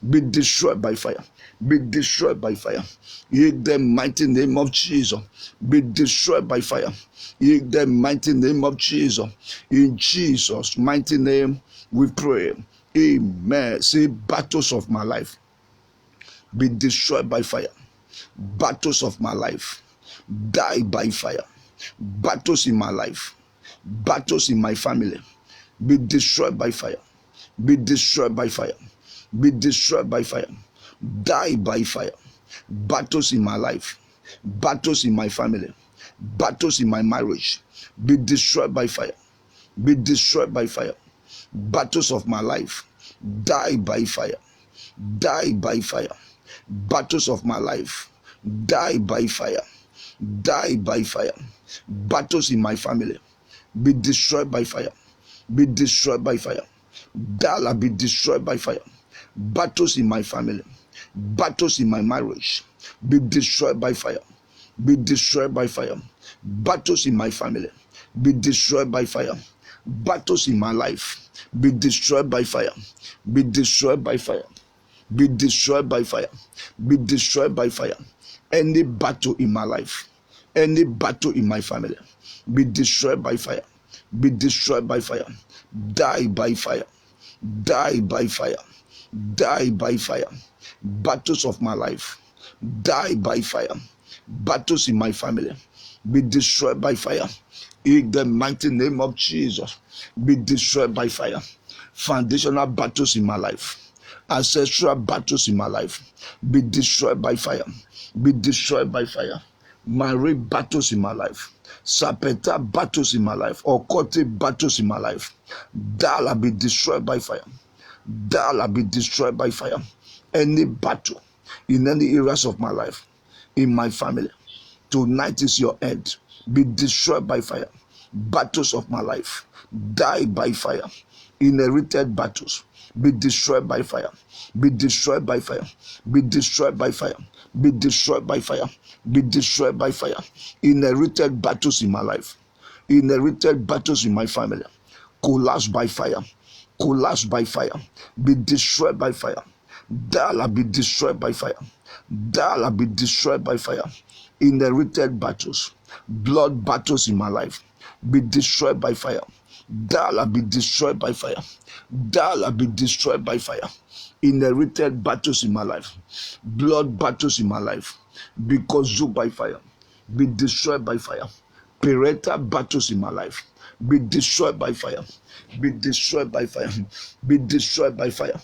be destroyed by fire, be destroyed by fire. In the mighty name of Jesus, be destroyed by fire. In the mighty name of Jesus, in Jesus' mighty name, we pray. Amen. Say, battles of my life, be destroyed by fire. Battles of my life, die by fire. Battles in my life, battles in my family, be destroyed by fire. Be destroyed by fire. Be destroyed by fire. Die by fire. Battles in my life, battles in my family, battles in my marriage, be destroyed by fire. Be destroyed by fire. Battles of my life, die by fire. Die by fire. Battles of my life, die by fire. die by fire. Battles in my family, be destroyed by fire. Be destroyed by fire. Dala, be destroyed by fire. Battles in my family, battles in my marriage, be destroyed by fire. Be destroyed by fire. Battles in my family, be destroyed by fire. Battles in my life, be destroyed by fire. Be destroyed by fire. Be destroyed by fire. Be destroyed by fire. Any battle in my life, any battle in my family, be destroyed by fire. Be destroyed by fire. Die by fire. Die by fire. Die by fire. Battles of my life, die by fire. Battles in my family, be destroyed by fire. In the mighty name of Jesus, be destroyed by fire. Foundational battles in my life, ancestral battles in my life, be destroyed by fire. Be destroyed by fire. Marine battles in my life, Sapeta battles in my life, occultic battles in my life, Dala, be destroyed by fire. Dala, be destroyed by fire. Any battle in any areas of my life, in my family, tonight is your end. Be destroyed by fire. Battles of my life, die by fire. Inherited battles, be destroyed by fire. Be destroyed by fire. Be destroyed by fire. Be destroyed by fire. Be destroyed by fire. Inherited battles in my life, inherited battles in my family, collapse by fire. Collapse by fire. Be destroyed by fire. Dala, be destroyed by fire. Dala, be destroyed by fire. Inherited battles, blood battles in my life, be destroyed by fire. Dala, be destroyed by fire. Dala, be destroyed by fire. Inherited battles in my life, blood battles in my life, because you by fire, be destroyed by fire. Parental battles in my life, be destroyed by fire. Be destroyed by fire. Be destroyed by fire.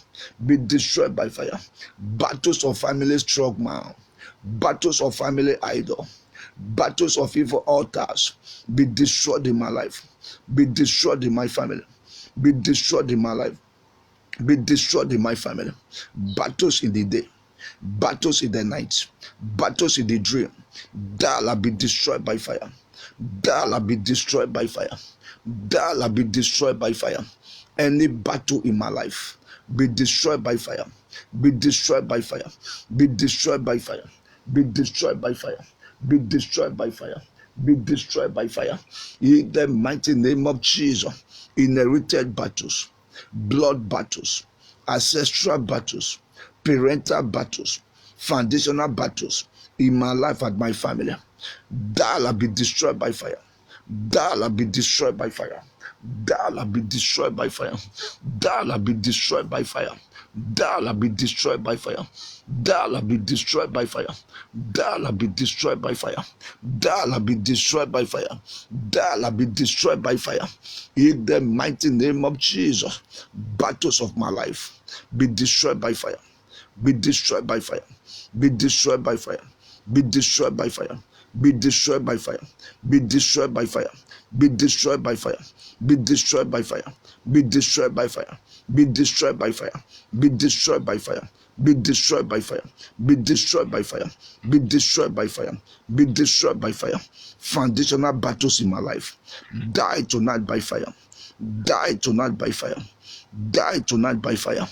Be destroyed by fire. Battles of family strongman, battles of family idol, battles of evil altars, be destroyed in my life. Be destroyed in my family. Be destroyed in my life. Be destroyed in my family. Battles in the day, battles in the night, battles in the dream, Dala, be destroyed by fire. Dala, be destroyed by fire. Dala, be destroyed by fire. Any battle in my life, be destroyed by fire. Be destroyed by fire. Be destroyed by fire. Be destroyed by fire. Be destroyed by fire. Be destroyed by fire. In the mighty name of Jesus. Inherited battles, blood battles, ancestral battles, parental battles, foundational battles in my life and my family, Dala, be destroyed by fire. Dala, be destroyed by fire. Dala, be destroyed by fire. Dala, be destroyed by fire. Dala, be destroyed by fire. Dala, be destroyed by fire. Dala, be destroyed by fire. Dala, be destroyed by fire. Dala, be destroyed by fire. In the mighty name of Jesus, battles of my life, be destroyed by fire. Be destroyed by fire. Be destroyed by fire. Be destroyed by fire. Be destroyed by fire. Be destroyed by fire. Be destroyed by fire. Be destroyed by fire. Be destroyed by fire. Be destroyed by fire. Be destroyed by fire. Be destroyed by fire. Be destroyed by fire. Be destroyed by fire. Be destroyed by fire. Foundational battles in my life, die tonight by fire. Die tonight by fire. Die tonight by fire.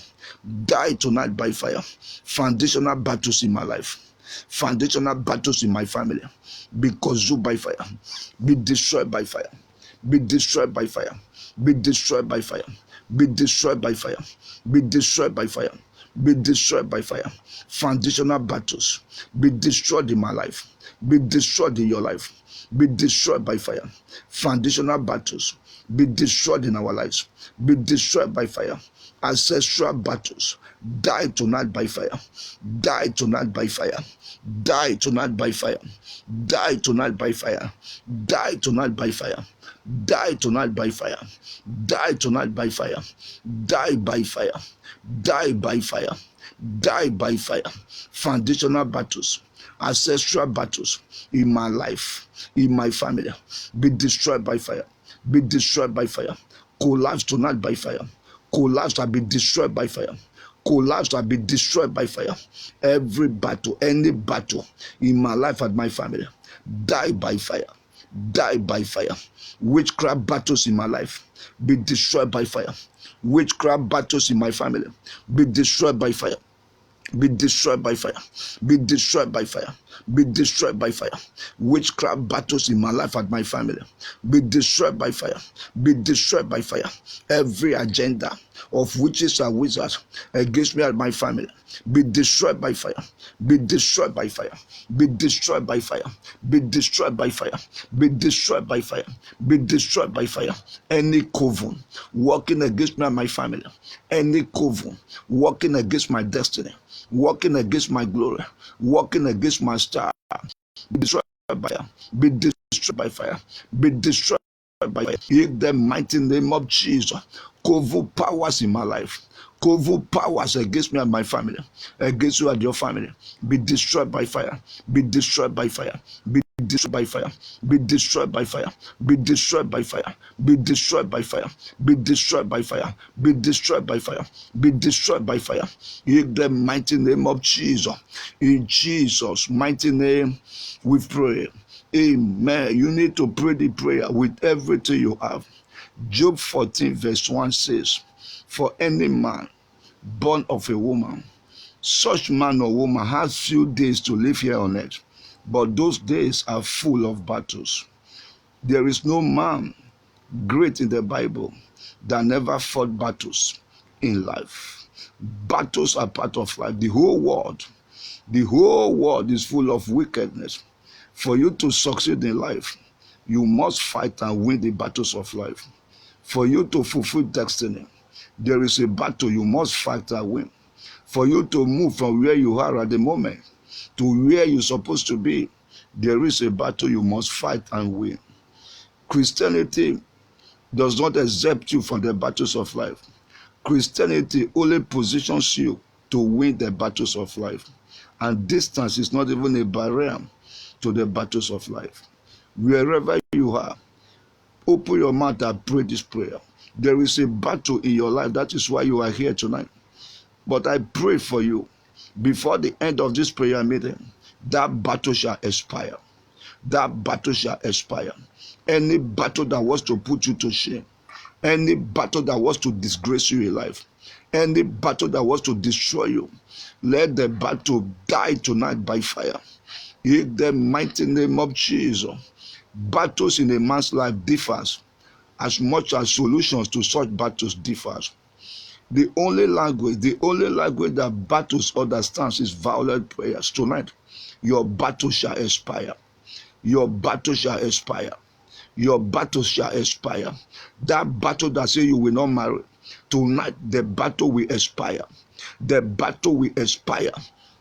Die tonight by fire. Foundational battles in my life, foundational battles in my family, because you by fire, be destroyed by fire. Be destroyed by fire. Be destroyed by fire. Be destroyed by fire. Be destroyed by fire. Be destroyed by fire. Foundational battles, be destroyed in my life. Be destroyed in your life. Be destroyed by fire. Foundational battles, be destroyed in our lives. Be destroyed by fire. Ancestral battles, die tonight by fire. Die tonight by fire. Die tonight by fire. Die tonight by fire. Die tonight by fire. Die tonight by fire. Die tonight by fire. Die by fire. Die by fire. Die by fire. Foundational battles, ancestral battles in my life, in my family, be destroyed by fire. Be destroyed by fire. Collapse tonight by fire. Collapse shall be destroyed by fire. Collapse shall be destroyed by fire. Every battle, any battle in my life and my family, die by fire, die by fire. Witchcraft battles in my life, be destroyed by fire. Witchcraft battles in my family, be destroyed by fire. Be destroyed by fire. Be destroyed by fire. Be destroyed by fire. Witchcraft battles in my life and my family, be destroyed by fire. Be destroyed by fire. Every agenda of witches and wizards against me and my family, be destroyed by fire. Be destroyed by fire. Be destroyed by fire. Be destroyed by fire. Be destroyed by fire. Be destroyed by fire. Any coven working against me and my family, any coven working against my destiny, working against my glory, working against my star, be destroyed by fire. Be destroyed by fire. Be destroyed by fire. In the mighty name of Jesus. Coven powers in my life, coven powers against me and my family, against you and your family, be destroyed by fire. Be destroyed by fire. Be destroyed by fire. Be destroyed by fire. Be destroyed by fire. Be destroyed by fire. Be destroyed by fire. Be destroyed by fire. Be destroyed by fire. In the mighty name of Jesus. In Jesus' mighty name we pray. Amen. You need to pray the prayer with everything you have. Job 14 verse 1 says, for any man born of a woman, such man or woman has few days to live here on earth, but those days are full of battles. There is no man great in the Bible that never fought battles in life. Battles are part of life. The whole world is full of wickedness. For you to succeed in life, you must fight and win the battles of life. For you to fulfill destiny, there is a battle you must fight and win. For you to move from where you are at the moment to where you're supposed to be, there is a battle you must fight and win. Christianity does not exempt you from the battles of life. Christianity only positions you to win the battles of life. And distance is not even a barrier to the battles of life. Wherever you are, open your mouth and pray this prayer. There is a battle in your life. That is why you are here tonight. But I pray for you, before the end of this prayer meeting, that battle shall expire. That battle shall expire. Any battle that was to put you to shame, any battle that was to disgrace you in life, any battle that was to destroy you, let the battle die tonight by fire. In the mighty name of Jesus. Battles in a man's life differs as much as solutions to such battles differs. The only language that battles understands is violent prayers. Tonight, your battle shall expire. Your battle shall expire. Your battle shall expire. That battle that says you will not marry, tonight the battle will expire. The battle will expire.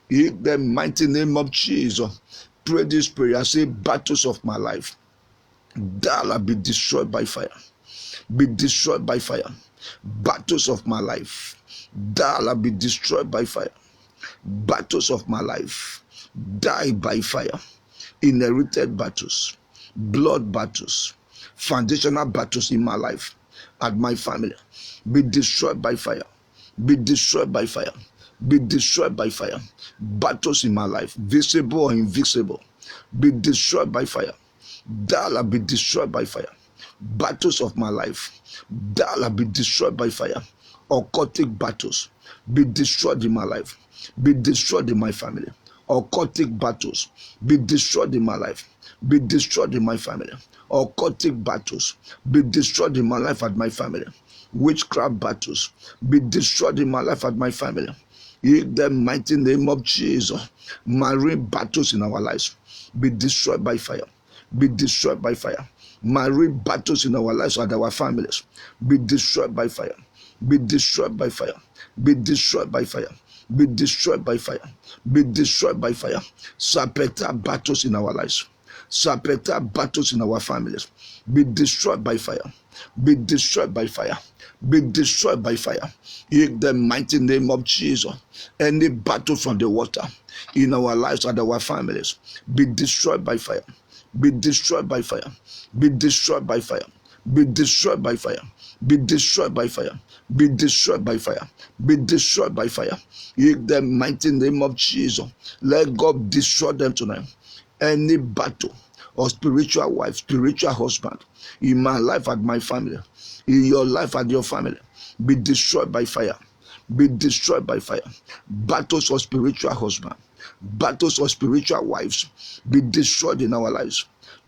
In the mighty name of Jesus, pray this prayer. Say, battles of my life, that be destroyed by fire. Be destroyed by fire. Battles of my life, that be destroyed by fire. Battles of my life, die by fire. Inherited battles, blood battles, foundational battles in my life and my family, be destroyed by fire. Be destroyed by fire. Be destroyed by fire. Battles in my life, visible or invisible, be destroyed by fire. That be destroyed by fire. Battles of my life, that be destroyed by fire. Occultic battles, be destroyed in my life, be destroyed in my family. Occultic battles, be destroyed in my life, be destroyed in my family. Occultic battles, be destroyed in my life and my family. Witchcraft battles, be destroyed in my life and my family. In the mighty name of Jesus, marine battles in our lives, be destroyed by fire. Be destroyed by fire. Marine battles in our lives and our families, be destroyed by fire. Be destroyed by fire. Be destroyed by fire. Be destroyed by fire. Be destroyed by fire. Serpentine battles in our lives, serpentine battles in our families, be destroyed by fire. Be destroyed by fire. Be destroyed by fire. In the mighty name of Jesus, any battle from the water in our lives and our families, be destroyed by fire. Be destroyed by fire. Be destroyed by fire. Be destroyed by fire. Be destroyed by fire. Be destroyed by fire. Be destroyed by fire. In the mighty name of Jesus, let God destroy them tonight. Any battle or spiritual wife, spiritual husband in my life and my family, in your life and your family, be destroyed by fire. Be destroyed by fire. Battles of spiritual husband, battles of spiritual wives, be destroyed in our lives,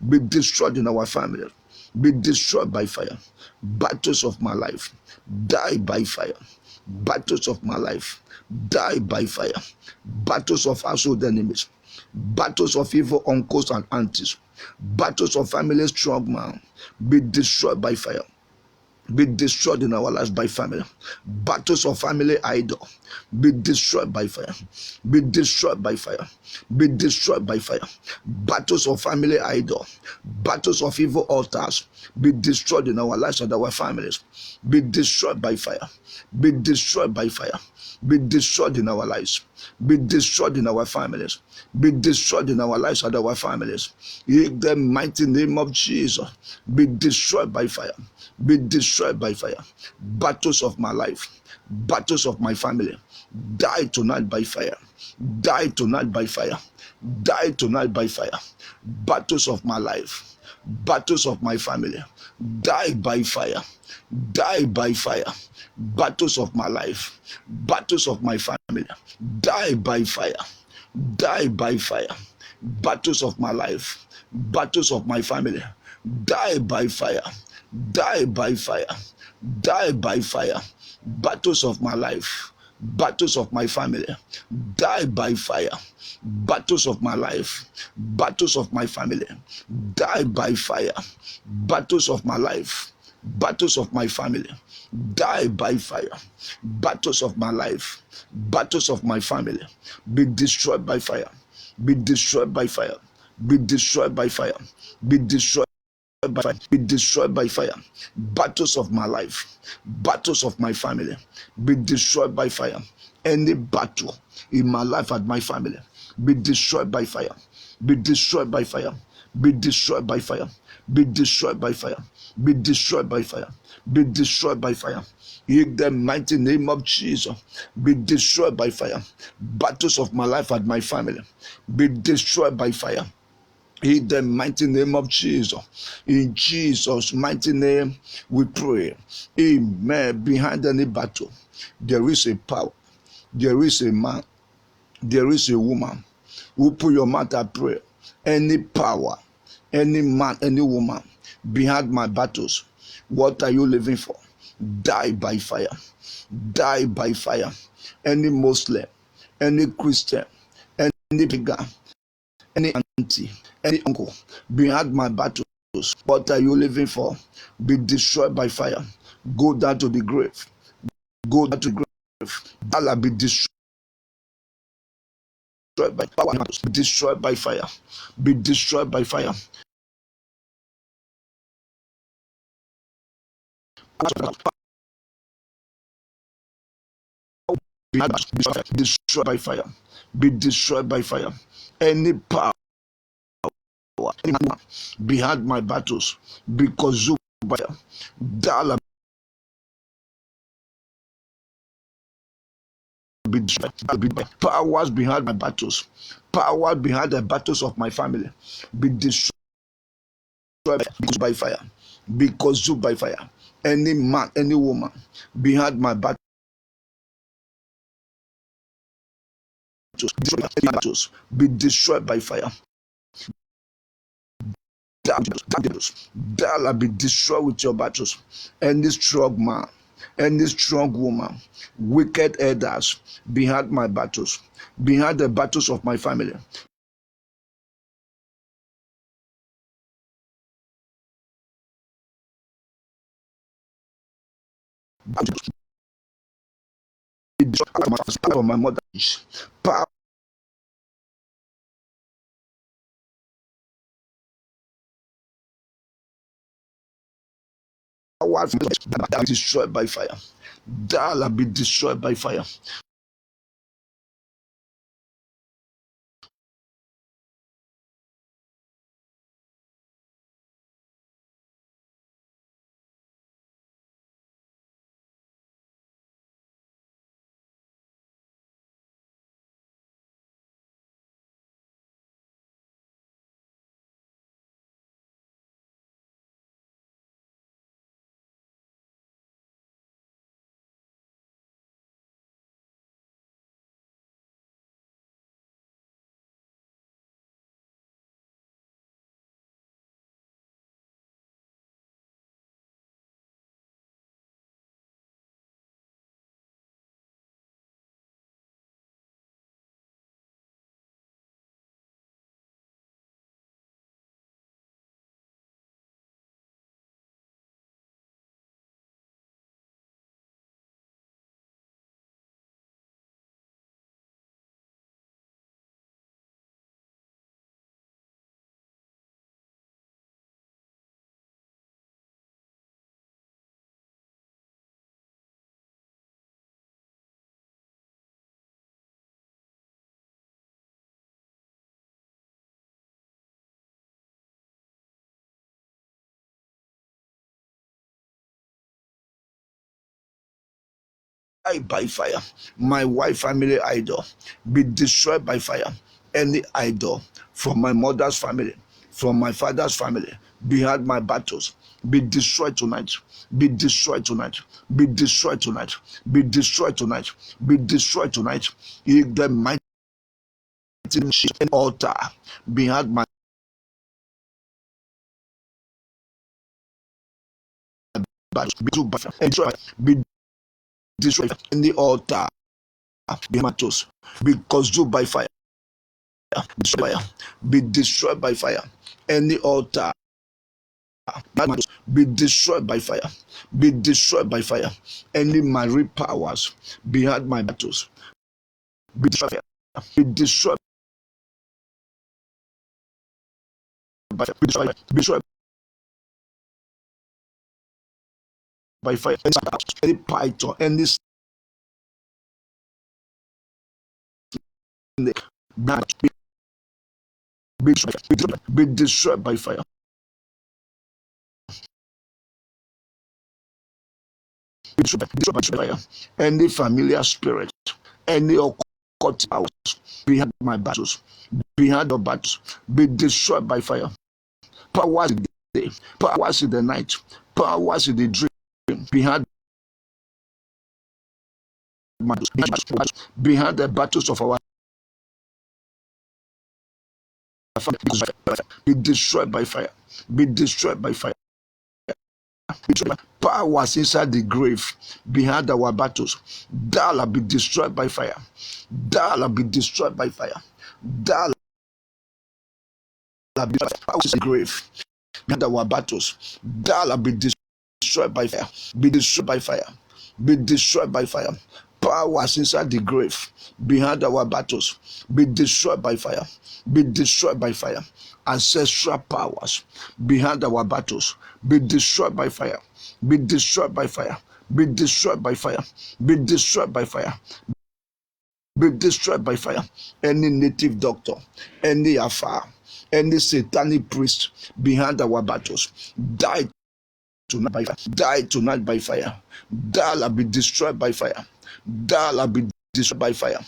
be destroyed in our family, be destroyed by fire. Battles of my life, die by fire. Battles of my life, die by fire. Battles of household enemies, battles of evil uncles and aunties, battles of family strong man, be destroyed by fire. Be destroyed in our lives by family. Battles of family idol, be destroyed by fire. Be destroyed by fire. Be destroyed by fire. Battles of family idol, battles of evil altars, be destroyed in our lives and our families. Be destroyed by fire. Be destroyed by fire. Be destroyed in our lives. Be destroyed in our families. Be destroyed in our lives and our families. In the mighty name of Jesus, be destroyed by fire. Be destroyed by fire. Battles of my life, battles of my family, die tonight by fire. Die tonight by fire. Die tonight by fire. Battles of my life, battles of my family, die by fire. Die by fire. Battles of my life, battles of my family, die by fire. Die by fire. Battles of my life, battles of my family, die by fire. Die by fire. Die by fire. Battles of my life, battles of my family, die by fire. Battles of my life, battles of my family, die by fire. Battles of my life, battles of my family, die by fire. Battles of my life, battles of my family, be destroyed by fire. Be destroyed by fire. Be destroyed by fire. Be destroyed by fire. Be destroyed by fire. Battles of my life, battles of my family, be destroyed by fire. Any battle in my life and my family, be destroyed by fire. Be destroyed by fire. Be destroyed by fire. Be destroyed by fire. Be destroyed by fire. Be destroyed by fire. In the mighty name of Jesus, be destroyed by fire. Battles of my life and my family, be destroyed by fire. In the mighty name of Jesus. In Jesus' mighty name we pray. Amen. Behind any battle, there is a power. There is a man. There is a woman who put your mouth and pray. Any power, any man, any woman behind my battles, what are you living for? Die by fire. Die by fire. Any Muslim, any Christian, any pagan, any auntie, any uncle behind my battles, what are you living for? Be destroyed by fire. Go down to the grave. Go down to the grave. Allah be destroyed by power. Be destroyed by fire. Be destroyed by fire. Be destroyed by fire. Be destroyed by fire. Any power behind my battles, because you by fire. Be destroyed. Powers behind my battles, power behind the battles of my family, be destroyed by fire. Be consumed by fire. Any man, any woman behind my battles, be destroyed by fire. That be destroyed with your battles. Any strong man, any strong woman, wicked elders behind my battles, behind the battles of my family, be destroyed by my mother. Power be destroyed by fire. That be destroyed by fire. by fire. My wife family idol be destroyed by fire. Any idol from my mother's family, from my father's family, behind my battles, be destroyed tonight. Be destroyed tonight. Be destroyed tonight. Be destroyed tonight. Be destroyed tonight. In the mighty altar behind my battles, be destroyed in the altar behind my toes. Be consumed by fire. Be destroyed by fire. Any altar be destroyed by fire. Be destroyed by fire. Any marine powers behind my battles be destroyed. Be destroyed by fire. Be destroyed by fire. Any python, any snake be destroyed by fire. Be destroyed by fire. Any familiar spirit, any occult powers behind my battles, behind the battles, be destroyed by fire. Powers in the day, powers in the night, powers in the dream, behind my battles, behind the battles of our family, be destroyed by fire. Be destroyed by fire. Powers inside the grave behind our battles, they'll be destroyed by fire. They'll be destroyed by fire. They'll be powers in the grave behind our battles, they'll be destroyed by fire. Be destroyed by fire. Be destroyed by fire. Powers inside the grave behind our battles, be destroyed by fire. Be destroyed by fire. Ancestral powers behind our battles, be destroyed by fire. Be destroyed by fire. Be destroyed by fire. Be destroyed by fire. Be destroyed by fire. Any native doctor, any afar, any satanic priest behind our battles, die tonight by fire. Die tonight by fire. Thou be destroyed by fire. Thou be destroyed by fire.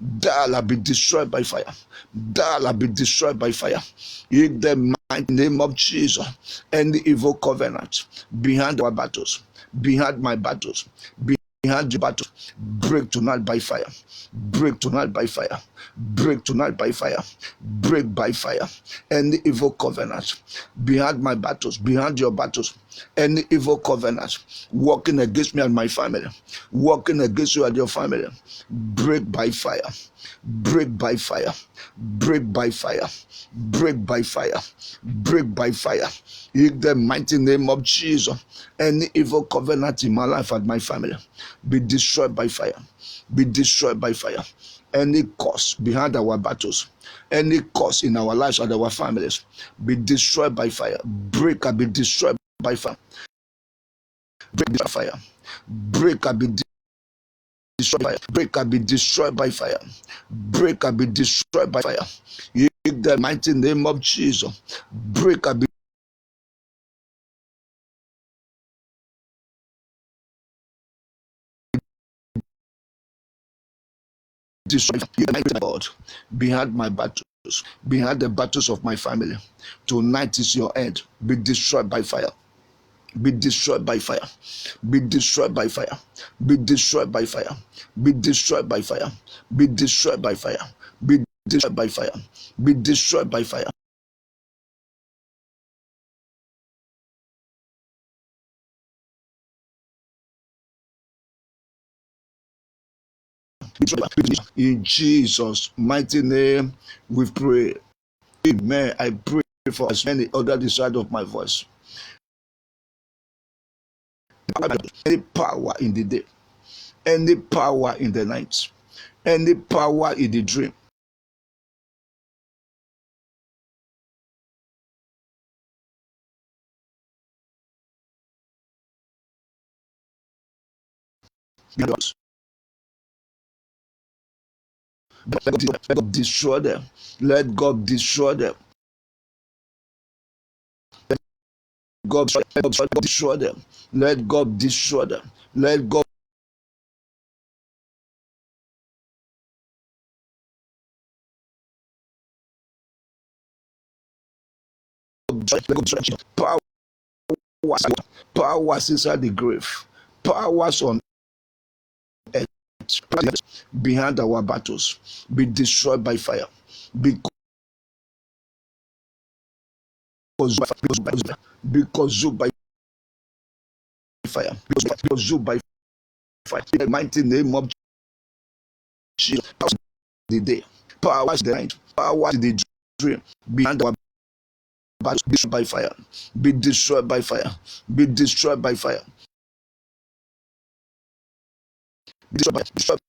Thou be destroyed by fire. Thou be destroyed by fire. In the mighty name of Jesus, any evil covenant behind our battles, behind my battles, behind the battle, break tonight by fire. Break tonight by fire. Break tonight by fire. Break by fire. Any evil covenant behind my battles, behind your battles, any evil covenant working against me and my family, working against you and your family, break by fire. Break by fire. Break by fire. Break by fire. Break by fire. In the mighty name of Jesus, any evil covenant in my life and my family, be destroyed by fire. Be destroyed by fire. Any cause behind our battles, any cause in our lives and our families, be destroyed by fire. Break and be destroyed by fire. Break by fire. Break and be destroyed by fire. Break and be destroyed by fire. Break and be destroyed by fire. In the mighty name of Jesus, break and be destroyed. God, behind my battles, behind the battles of my family, tonight is your end. Be destroyed by fire. Be destroyed by fire. Be destroyed by fire. Be destroyed by fire. Be destroyed by fire. Be destroyed by fire. Be destroyed by fire. Be destroyed by fire. In Jesus' mighty name, we pray. Amen. I pray for as many other the side of my voice. Any power in the day, any power in the night, any power in the dream, let God destroy them. Let God destroy them. Let God destroy them. Let God destroy them. Let God Power, powers inside the grave, powers on earth, behind our battles, be destroyed by fire. Because consumed by fire. Consumed by fire. In the mighty name of Jesus. The day, powers the night, powers the dream, behind our battles, be destroyed by fire. Be destroyed by fire. Be destroyed by fire. Be destroyed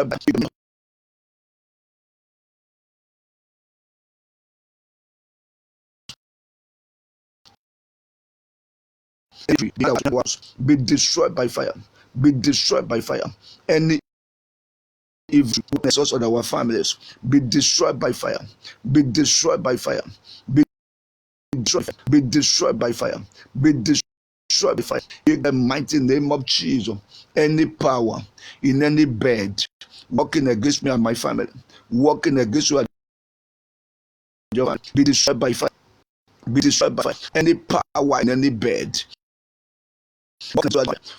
by fire. Be destroyed by fire. Be destroyed by fire. Be destroyed by fire. Any evil witnesses on our families, be destroyed by fire. Be destroyed by fire. Be destroyed. Be destroyed by fire. Be destroyed by fire. In the mighty name of Jesus, any power in any bed working against me and my family, working against you and your family, be destroyed by fire. Be destroyed by fire. Any power in any bed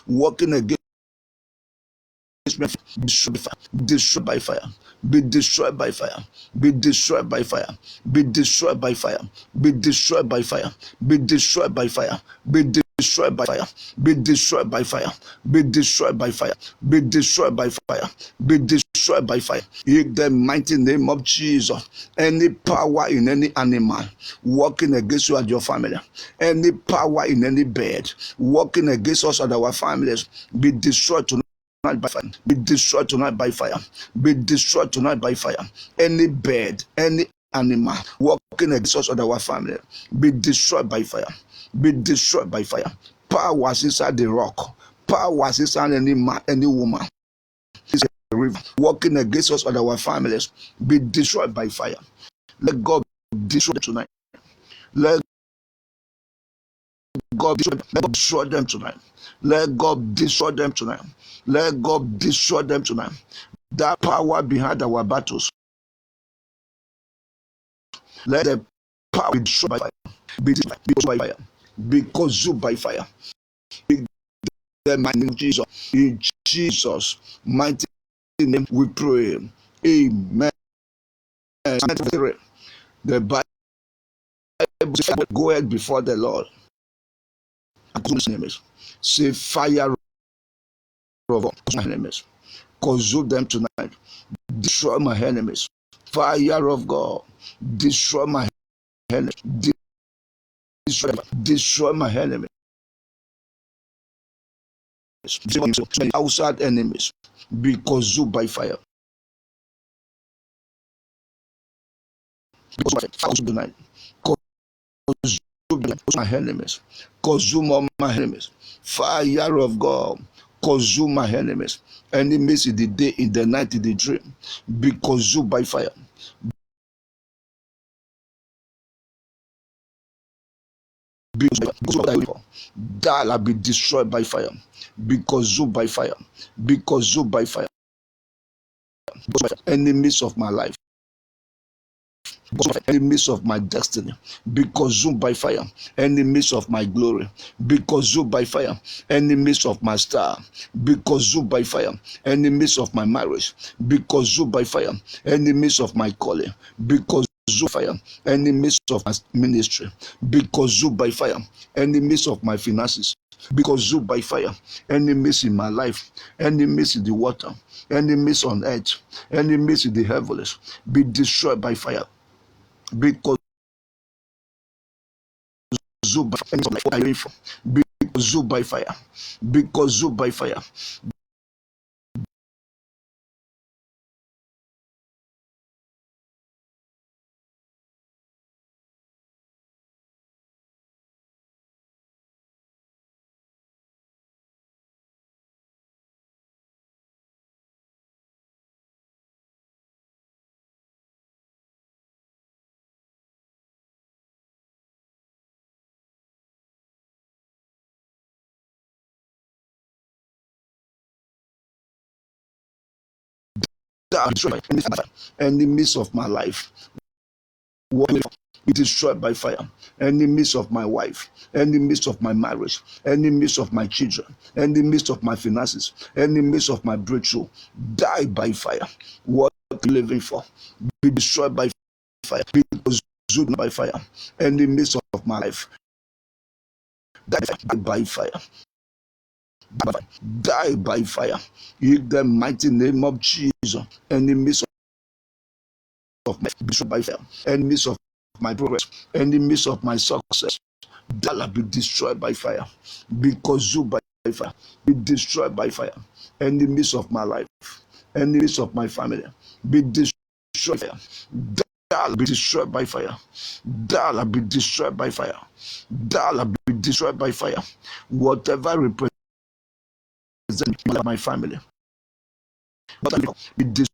working against me, destroyed by fire. Be destroyed by fire. Be destroyed by fire. Be destroyed by fire. Be destroyed by fire. Be destroyed by fire. Be destroyed by fire. Be destroyed by fire. Be destroyed by fire. Be destroyed by fire. Be destroyed by fire. In the mighty name of Jesus, any power in any animal working against you and your family, any power in any bed working against us and our families, be destroyed tonight by fire. Be destroyed tonight by fire. Be destroyed tonight by fire. Any bird, any animal working against us or our family, be destroyed by fire. Be destroyed by fire. Powers inside the rock, powers inside any man, any woman, inside the river, working against us or our families, be destroyed by fire. Let God destroy them tonight. Let God destroy them tonight. Let God destroy them tonight. Let God destroy them tonight. That power behind our battles, let the power be destroyed by fire. Be destroyed by fire. Be consumed by fire. In the mighty name of Jesus. In Jesus' mighty name we pray. Amen. The Bible says, go ahead before the Lord. Say, fire of my enemies. Consume them tonight. Destroy my enemies. Fire of God. Destroy my enemies. Destroy my enemies. Outside enemies be consumed by fire. Consume tonight. Consume my enemies. Consume all my enemies. Fire of God. Consume my enemies. Enemies in the day, in the night, in the dream. Be consumed by fire. That be destroyed by fire. Be consumed by fire. Be consumed by fire. Enemies of my life, enemies of my destiny, be consumed by fire. Enemies of my glory, be consumed by fire. Enemies of my star, be consumed by fire. Enemies of my marriage, be consumed by fire. Enemies of my calling, be consumed by fire. Enemies of my ministry, be consumed by fire. Enemies of my finances, be consumed by fire. Enemies in my life, enemies in the water, enemies on earth, enemies in the heavens, be destroyed by fire. Be consumed by fire. Be consumed by fire. Be consumed by fire. Enemies of my life, be destroyed by fire. Enemies of my wife, enemies of my marriage, enemies of my children, enemies of my finances, enemies of my breakthrough, die by fire. What are you living for? Be destroyed by fire. Be consumed by fire. Enemies of my life, die by fire. Die by fire. In the mighty name of Jesus. Enemies of my destroyed by fire. Enemies of my progress. Enemies of my success. Be destroyed by fire. Be consumed by fire. Be destroyed by fire. Enemies of my life. Enemies of my family. Be destroyed by fire. Be destroyed by fire. Be destroyed by fire. Be destroyed by fire. Whatever represents my family, be destroyed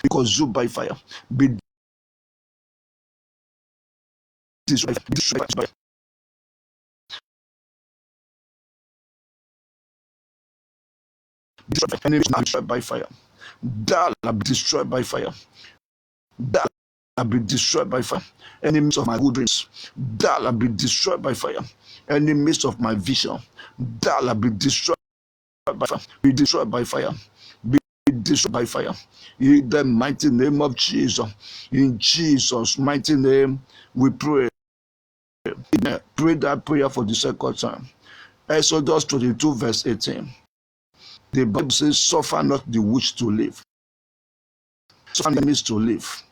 because you by fire. Be destroyed by enemies destroyed by fire. Be destroyed by fire. Be destroyed by fire. Enemies of my good dreams, be destroyed by fire. Enemies of my vision, be destroyed by fire. Be destroyed by fire. Be destroyed by fire. In the mighty name of Jesus. In Jesus' mighty name, we pray. Pray that prayer for the second time. Exodus 22, verse 18. The Bible says, "Suffer not the witch to live." Suffer enemies to live.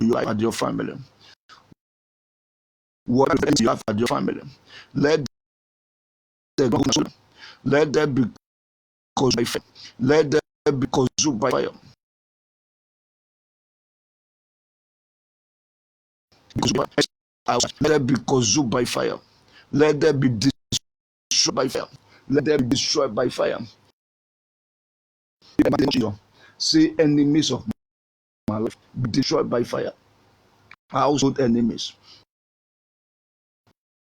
You at your family. Whatever you have at your family, let them be consumed by fire. Let them be consumed by fire. Let them be consumed by fire. Let them be destroyed by fire. Let them be destroyed by fire. See, enemies of my life be destroyed by fire. Household enemies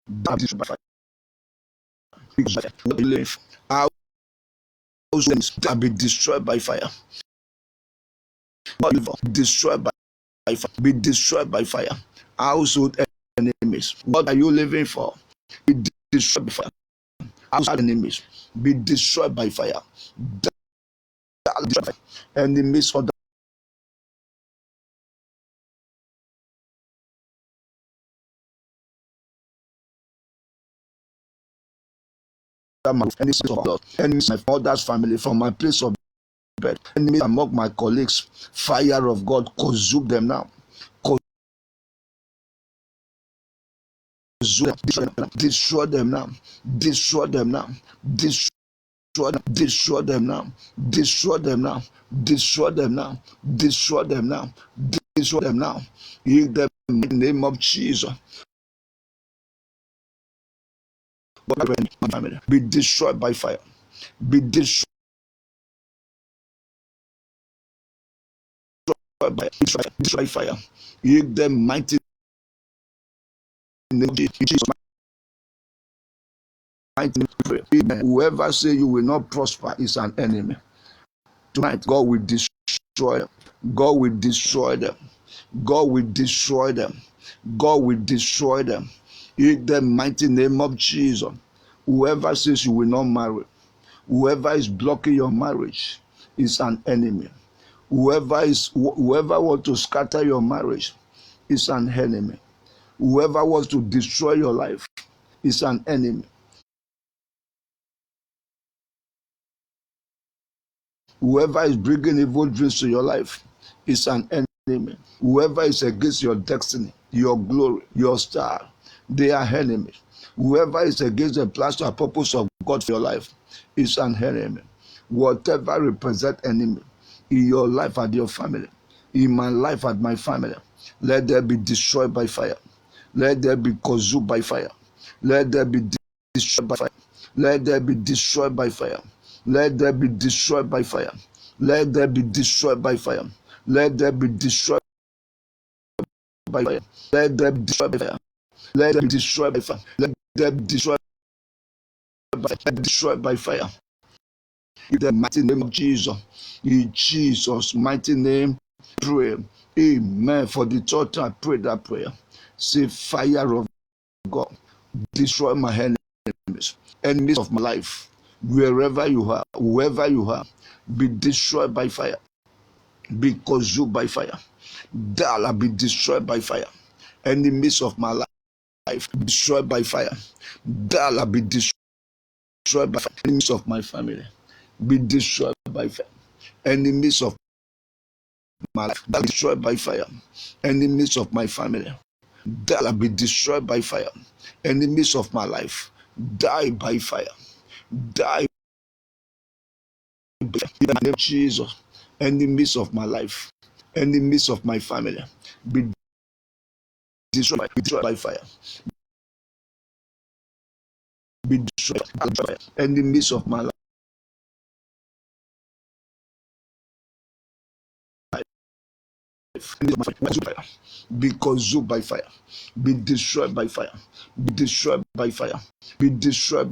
be destroyed by fire. Household enemies be destroyed by fire. Destroyed by fire. Be destroyed by fire. Household enemies. What are you living for? Be destroyed by fire. Household enemies. Be destroyed by fire. Enemies of enemies of God, enemies of my father's family, from my place of bed, enemies among my colleagues, fire of God, consume them now. Destroy them now. Destroy them now. Destroy them now. Destroy them now. Destroy them now. Destroy them now. Destroy them now. In the name of Jesus. Be destroyed by fire. Be destroyed by fire. In the mighty name of Jesus. Whoever say you will not prosper is an enemy. Tonight, God will destroy them. God will destroy them. God will destroy them. God will destroy them. In the mighty name of Jesus. Whoever says you will not marry, whoever is blocking your marriage is an enemy. Whoever wants to scatter your marriage is an enemy. Whoever wants to destroy your life is an enemy. Whoever is bringing evil dreams to your life is an enemy. enemy. Whoever is against your destiny, your glory, your star, they are enemies. Whoever is against the plans and purpose of God for your life is an enemy. Whatever represent enemy in your life and your family, in my life and my family, let them be destroyed by fire. Let them be consumed by fire. Let them be destroyed by fire. Let them be destroyed by fire. Let them be destroyed by fire. Let them be destroyed by fire. Let them be destroyed by fire. Let them be destroyed by fire. Let them be destroyed by fire. Let them be destroyed by fire. Let them be destroyed by fire. In the mighty name of Jesus. In Jesus' mighty name, pray. Amen. For the third time, pray that prayer. Say, fire of God, destroy my enemies, enemies of my life. Wherever you are, whoever you are, be destroyed by fire. Be consumed by fire. Dala be destroyed by fire. Enemies of my life, destroyed by fire. Dala be destroyed by fire. Enemies of my family, be destroyed by fire. Enemies of my life, be destroyed by fire. Enemies of my family, Dala be destroyed by fire. Enemies of my life, die by fire. Die by fire. In the name of Jesus. Enemies of my life, enemies of my family, be destroyed by fire. Be destroyed by fire. Enemies of my life, be consumed by fire. Be destroyed by fire. Be destroyed by fire. Be destroyed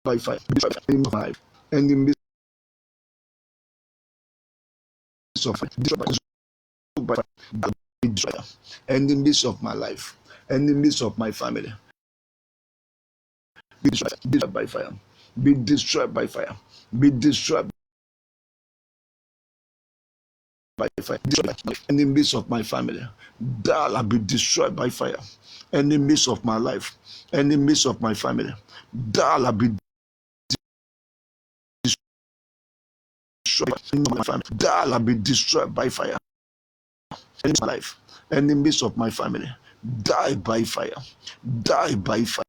by fire. Be destroyed by fire. Enemies of fire. Destroyed by fire. Be destroyed. Enemies of my life. Enemies of my family. Be destroyed by fire. Be destroyed by fire. Be destroyed by fire. Enemies of my family, Dala be destroyed by fire. Enemies of my life, enemies of my family, Dala be destroyed by my family. Dala be destroyed by fire. Enemies of my life, enemies of my family, die by fire. Die by fire.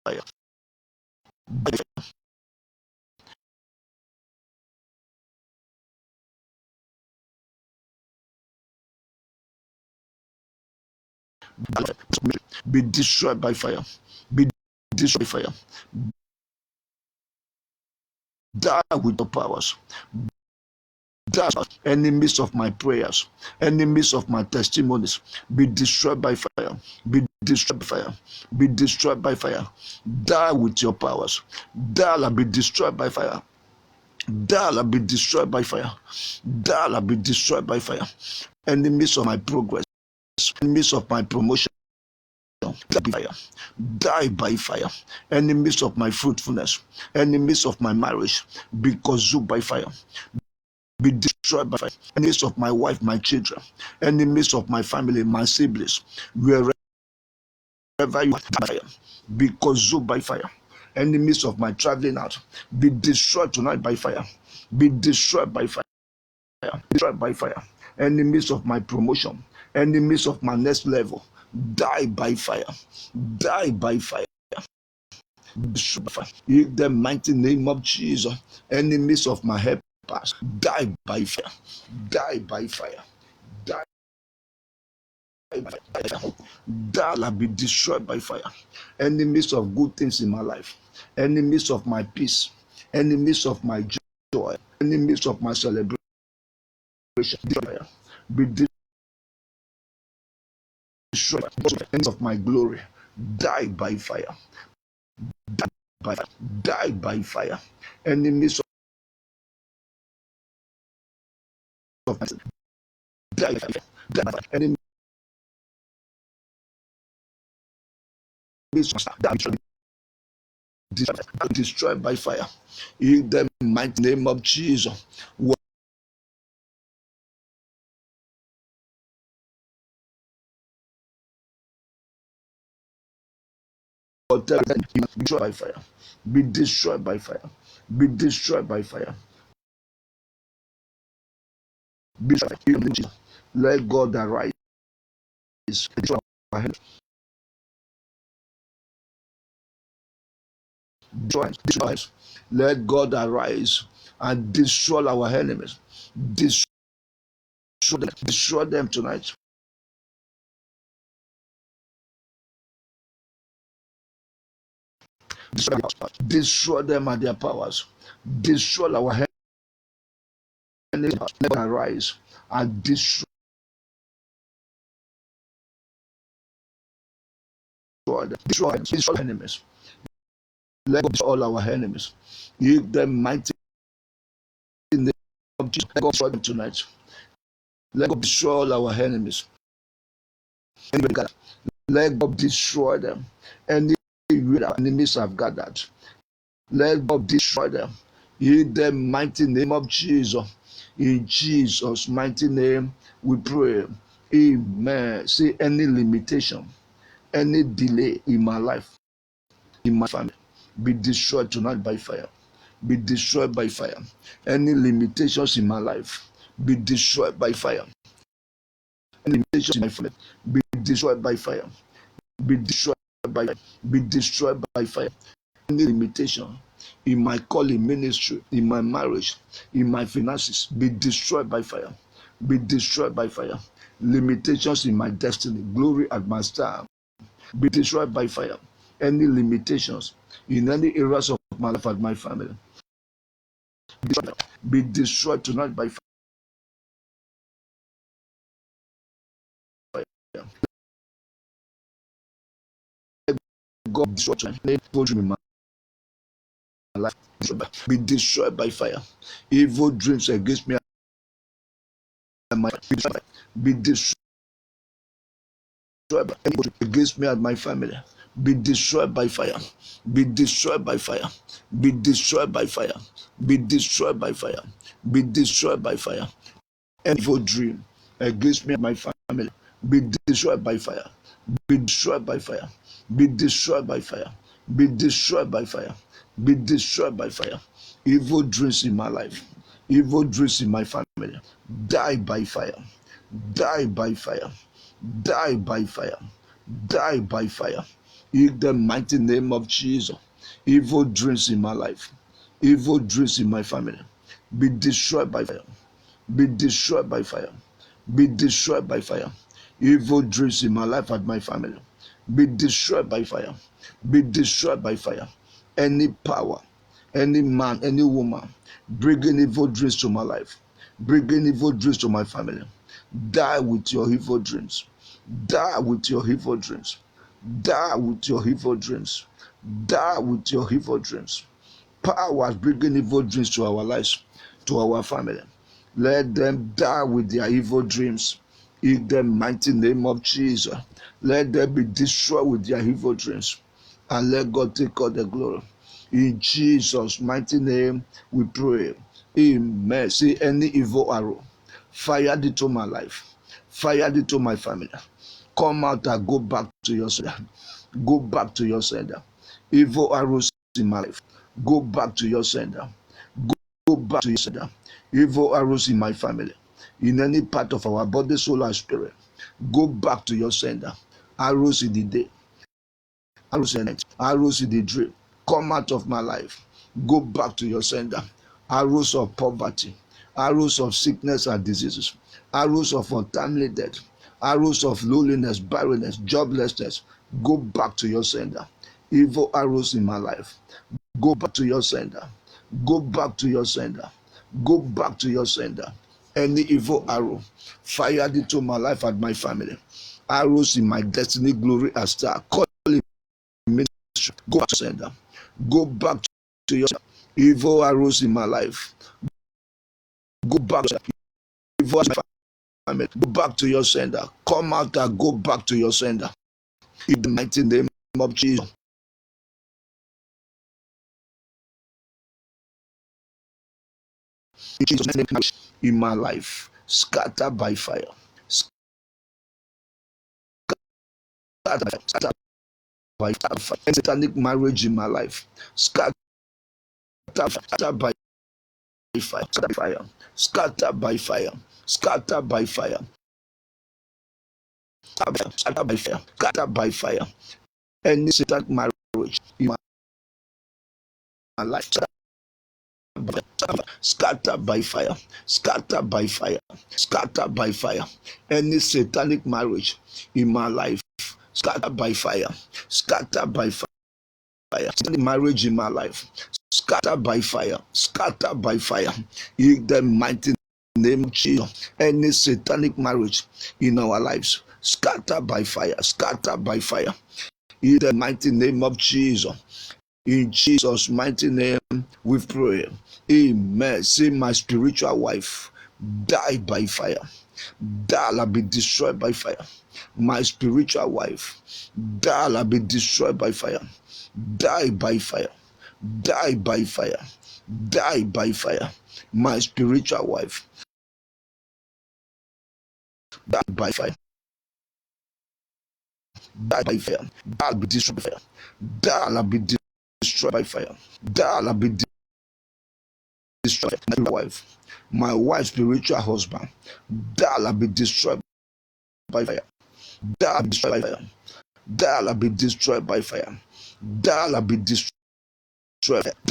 Fire. Be destroyed by fire. Be destroyed by fire. Die with the powers. Die, enemies of my prayers, enemies of my testimonies, be destroyed by fire. Be destroyed by fire. Be destroyed by fire. Die with your powers. Die, be destroyed by fire. Die, be destroyed by fire. Die, be destroyed by fire. Enemies of my progress, enemies of my promotion, die by fire. Die by fire. Enemies of my fruitfulness, enemies of my marriage, be consumed by fire. Be destroyed by fire. Enemies of my wife, my children, enemies of my family, my siblings, wherever you are, fire, be consumed by fire. Enemies of my traveling out, be destroyed tonight by fire. Be destroyed by fire. Destroyed by fire. Enemies of my promotion, enemies of my next level, die by fire. Die by fire. In the mighty name of Jesus, enemies of my help, die by fire. Die by fire. Die by fire. Die, be destroyed by fire. Enemies of good things in my life, enemies of my peace, enemies of my joy, enemies of my celebration, be destroyed. Enemies of my glory, die by fire. Die by fire. Die by fire. Enemies of my die by fire. Die by fire. Enemies destroyed by fire. In the mighty name of Jesus. be destroyed by fire. Be destroyed by fire. Be destroyed by fire. Be destroyed by fire. Let God arise. Destroy our enemies. Destroy. Let God arise and destroy our enemies. Destroy them tonight. Destroy them and their powers. Destroy our enemies. Let God arise and destroy them. Destroy enemies. Let God destroy all our enemies. Give them mighty in the name of Jesus. Let God destroy them tonight. Let God destroy all our enemies. Let God destroy them. Any enemies have gathered, let God destroy them. In the mighty name of Jesus. In Jesus' mighty name we pray. Amen. See, any limitation, any delay in my life, in my family, be destroyed tonight by fire. Be destroyed by fire. Any limitations in my life, be destroyed by fire. Any limitations in my family, be destroyed by fire. Be destroyed by fire. Be destroyed by fire. Any limitation in my calling ministry, in my marriage, in my finances, be destroyed by fire. Be destroyed by fire. Limitations in my destiny, glory at my star, be destroyed by fire. Any limitations in any areas of my life and my family, be destroyed tonight by fire. God destroy my life, be destroyed by fire. Evil dreams against me and my be destroyed against me and my family, be destroyed by fire. Be destroyed by fire. Be destroyed by fire. Be destroyed by fire. Be destroyed by fire. Any evil dream against me and my family, be destroyed by fire. Be destroyed by fire. Be destroyed by fire. Be destroyed by fire. Be destroyed by fire. Evil dreams in my life, evil dreams in my family, die by fire. Die by fire. Die by fire. Die by fire. In the mighty name of Jesus. Evil dreams in my life, evil dreams in my family, be destroyed by fire. Be destroyed by fire. Be destroyed by fire. Evil dreams in my life and my family, be destroyed by fire. Be destroyed by fire. Any power, any man, any woman bringing evil dreams to my life, bringing evil dreams to my family, die with your evil dreams. Die with your evil dreams. Die with your evil dreams. Die with your evil dreams. Powers bringing evil dreams to our lives, to our family, let them die with their evil dreams. In the mighty name of Jesus, let them be destroyed with their evil dreams, and let God take all the glory. In Jesus' mighty name we pray. Amen. See, any evil arrow fired into my life, fired into my family, come out and go back to your sender. Go back to your sender. Evil arrows in my life, go back to your sender. Go back to your sender. Evil arrows in my family, in any part of our body, soul, and spirit, go back to your sender. Arrows in the day, arrows in the night, arrows in the dream, come out of my life. Go back to your sender. Arrows of poverty, arrows of sickness and diseases, arrows of untimely death, arrows of loneliness, barrenness, joblessness, go back to your sender. Evil arrows in my life, go back to your sender. Go back to your sender. Go back to your sender. Any evil arrow fired into my life and my family, arrows in my destiny, glory, and star, calling ministry, go back to sender. Go back to your sender. Evil arrows in my life, go back to evil arrows in my family, go back to your sender. Come out and go back to your sender. In the mighty name of Jesus. In my life, scattered by fire, scattered by fire. Any satanic marriage in my life, scatter by fire, scatter by fire, scatter by fire, scatter by fire, scatter by fire. Any satanic marriage in my life, scatter by fire, scatter by fire, scatter by fire. Any satanic marriage in my life, scatter by fire, scatter by fire. Satanic marriage in my life, scatter by fire, scatter by fire. In the mighty name of Jesus, any satanic marriage in our lives, scatter by fire, scatter by fire. In the mighty name of Jesus. In Jesus' mighty name, we pray. Amen. See, my spiritual wife die by fire. I'll be destroyed by fire. My spiritual wife, I'll be destroyed by fire. Die by fire. Die by fire. Die by fire. My spiritual wife, die by fire. Die by fire. I'll be destroyed by fire. I'll be destroyed by fire. I'll be destroyed. My wife's spiritual husband, I'll be destroyed by fire. I'll be destroyed by fire. I'll be destroyed by fire. I'll be destroyed.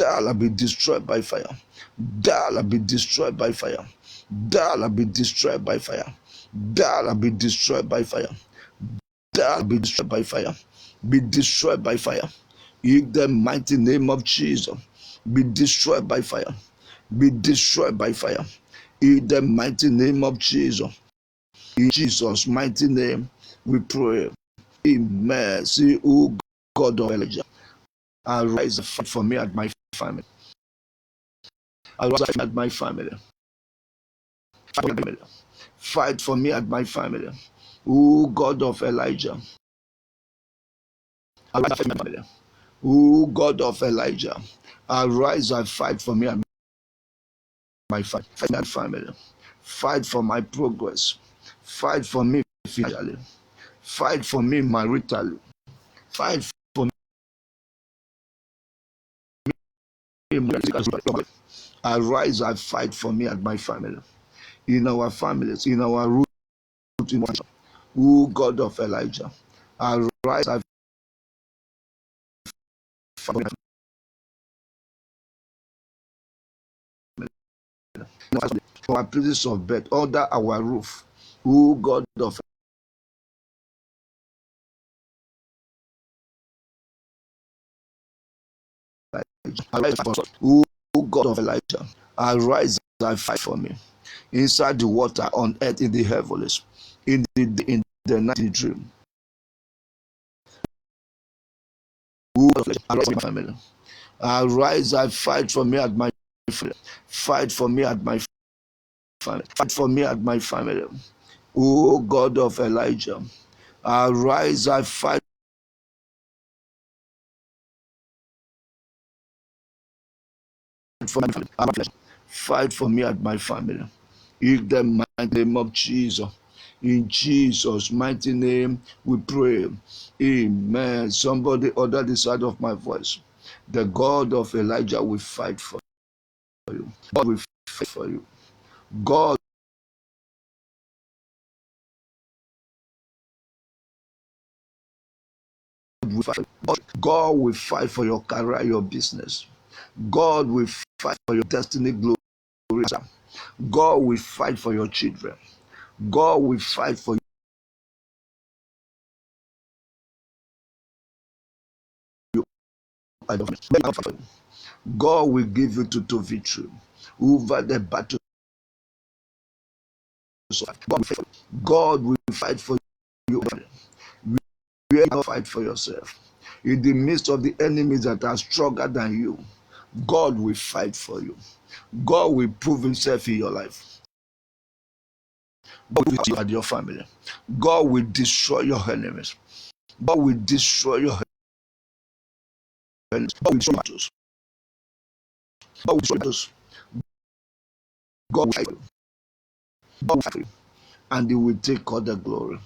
I'll be destroyed by fire. I'll be destroyed by fire. I'll be destroyed by fire. I'll be destroyed by fire. I'll be destroyed by fire. Be destroyed by fire. In the mighty name of Jesus, be destroyed by fire. Be destroyed by fire. In the mighty name of Jesus. In Jesus' mighty name, we pray. Amen. See, oh God of Elijah, arise and fight for me and my family. Arise and my family. Fight for me and my family. Oh God of Elijah, arise and fight for my family. Oh God of Elijah, arise and fight for me and my family. Fight for my progress. Fight for me physically. Fight for me maritally. Fight for me. Arise and fight for me and my family. In our families, in our root, in one. O God of Elijah, arise and fight for our places of birth, under our roof. O God of Elijah, arise for us. O God of Elijah, arise and fight for me. Inside the water, on earth, in the heavens, in the night, in the dream. O God of Elijah, arise for my family. Arise and fight for me and my family. Fight for me and my family. Fight for me and my family. O God of Elijah, arise and fight for my family. Fight for me and my family. In the mighty name of Jesus. In Jesus' mighty name, we pray. Amen. Somebody under the side of my voice. The God of Elijah will fight for you. God will fight for you. God will fight. God will fight for your career, your business. God will fight for your destiny, glory. God will fight for your children. God will fight for you. God will give you to victory over the battle. God will fight for you. You will fight for yourself. In the midst of the enemies that are stronger than you, God will fight for you. God will prove himself in your life. God will fight your family. God will destroy your enemies. God will destroy your enemies. God will destroy those. God will destroy those. God will fight for you. God will fight for you. And he will take all the glory.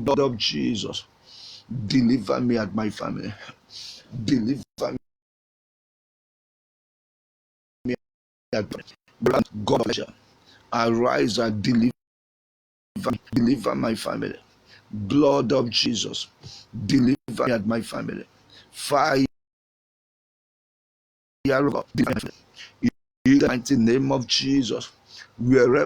blood of Jesus, deliver me and my family. Deliver me and God. Arise and deliver my family. Blood of Jesus, deliver me and my family. Fire of God, deliver my family. In the mighty name of Jesus, wherever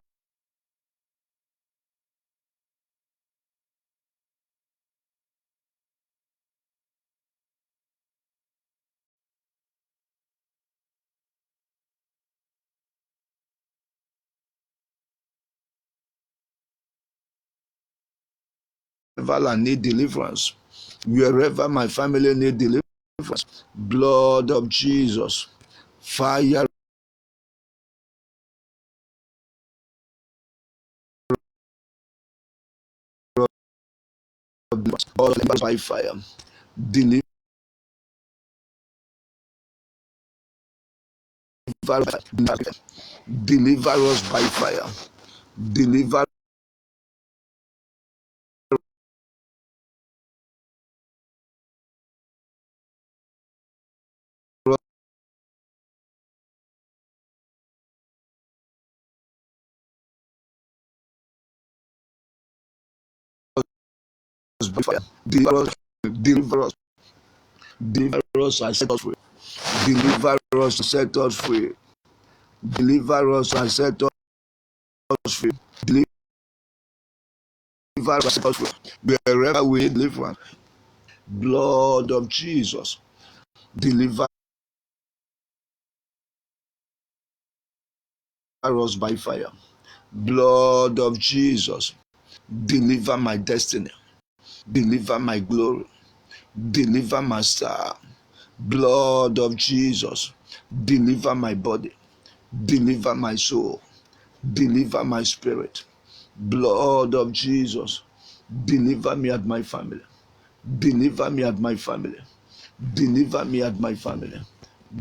I need deliverance, wherever my family need deliverance, blood of Jesus, fire by fire, deliver deliver us by fire, deliver us by fire, deliver us, deliver us and set us free, deliver us and set us free, deliver us and set us free, deliver us and set us free, wherever we need deliverance, blood of Jesus, deliver us by fire, blood of Jesus, deliver my destiny, deliver my glory, deliver my star, blood of Jesus, deliver my body, deliver my soul, deliver my spirit, blood of Jesus, deliver me and my family, deliver me and my family, deliver me and my family,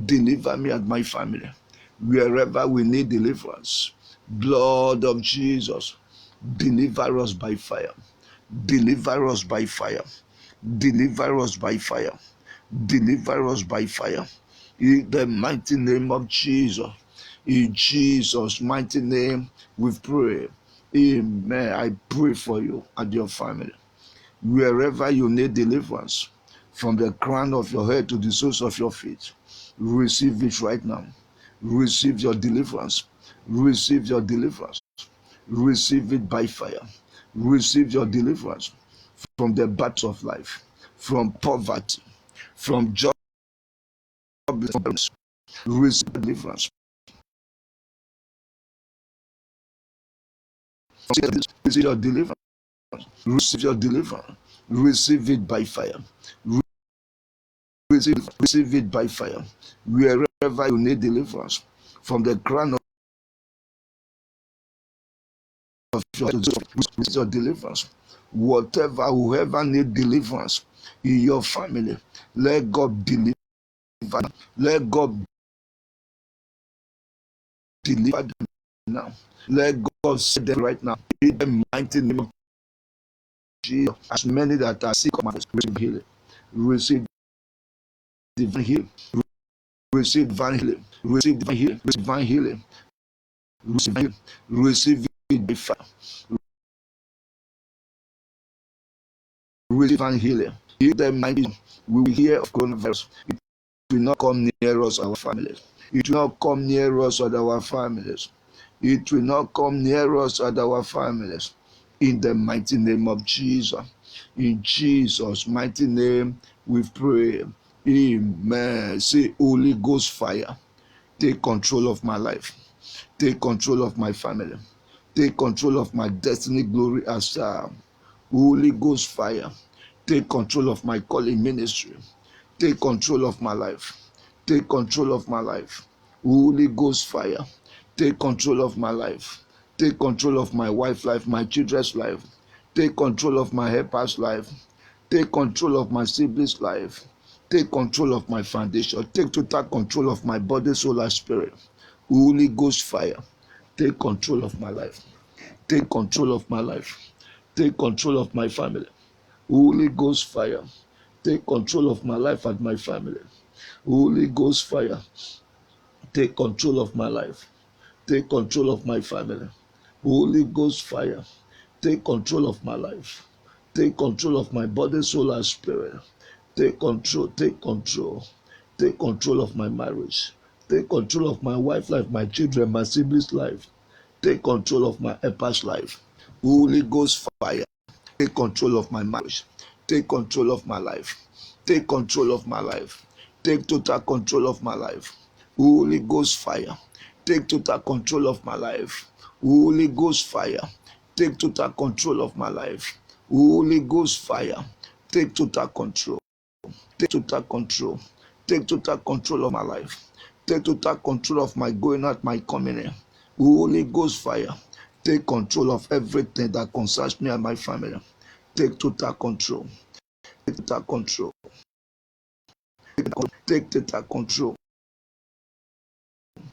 deliver me and my family, wherever we need deliverance, blood of Jesus, deliver us by fire, deliver us by fire, deliver us by fire, deliver us by fire, in the mighty name of Jesus. In Jesus' mighty name we pray. Amen. I pray for you and your family, wherever you need deliverance, from the crown of your head to the soles of your feet, receive it right now. Receive your deliverance. Receive your deliverance. Receive it by fire. Receive your deliverance from the battle of life, from poverty, from joblessness. Receive deliverance. Receive your deliverance. Receive your deliverance. Receive it by fire. Receive it by fire. Wherever you need deliverance, from the crown of your head, receive your deliverance. Whatever, whoever need deliverance in your family, let God deliver them. Let God deliver them now. Let God save them right now. In the mighty name of Jesus, as many that are sick, receive healing. Receive divine healing. Receive divine healing. Receive divine healing. Receive divine healing. Receive it. Receive it by fire. Receive divine healing. In the mighty name, we will hear of coronavirus. It will not come near us, our families. It will not come near us or our families. It will not come near us or our families. In the mighty name of Jesus. In Jesus' mighty name, we pray. Amen. Say, Holy Ghost fire, take control of my life. Take control of my family. Take control of my destiny, glory, and star. Holy Ghost fire, take control of my calling ministry. Take control of my life. Take control of my life. Holy Ghost fire, take control of my life. Take control of my wife's life, my children's life. Take control of my helper's life. Take control of my siblings' life. Take control of my foundation. Take total control of my body, soul, and spirit. Holy Ghost fire, take control of my life. Take control of my life. Take control of my family. Holy Ghost fire, take control of my life and my family. Holy Ghost fire, take control of my life. Take control of my family. Holy Ghost fire, take control of my life. Take control of my body, soul, and spirit. Take control, take control. Take control of my marriage. Take control of my wife's life, my children, my siblings' life. Take control of my helper's life. Holy Ghost fire, take control of my marriage. Take control of my life. Take control of my life. Take total control of my life. Holy Ghost fire, take total control of my life. Holy Ghost fire, take total control of my life. Holy Ghost fire, take total control. Take total control. Take total control of my life. Take total control of my going out, my coming in. Holy Ghost fire, take control of everything that concerns me and my family. Take total control. Take total control. Take total control.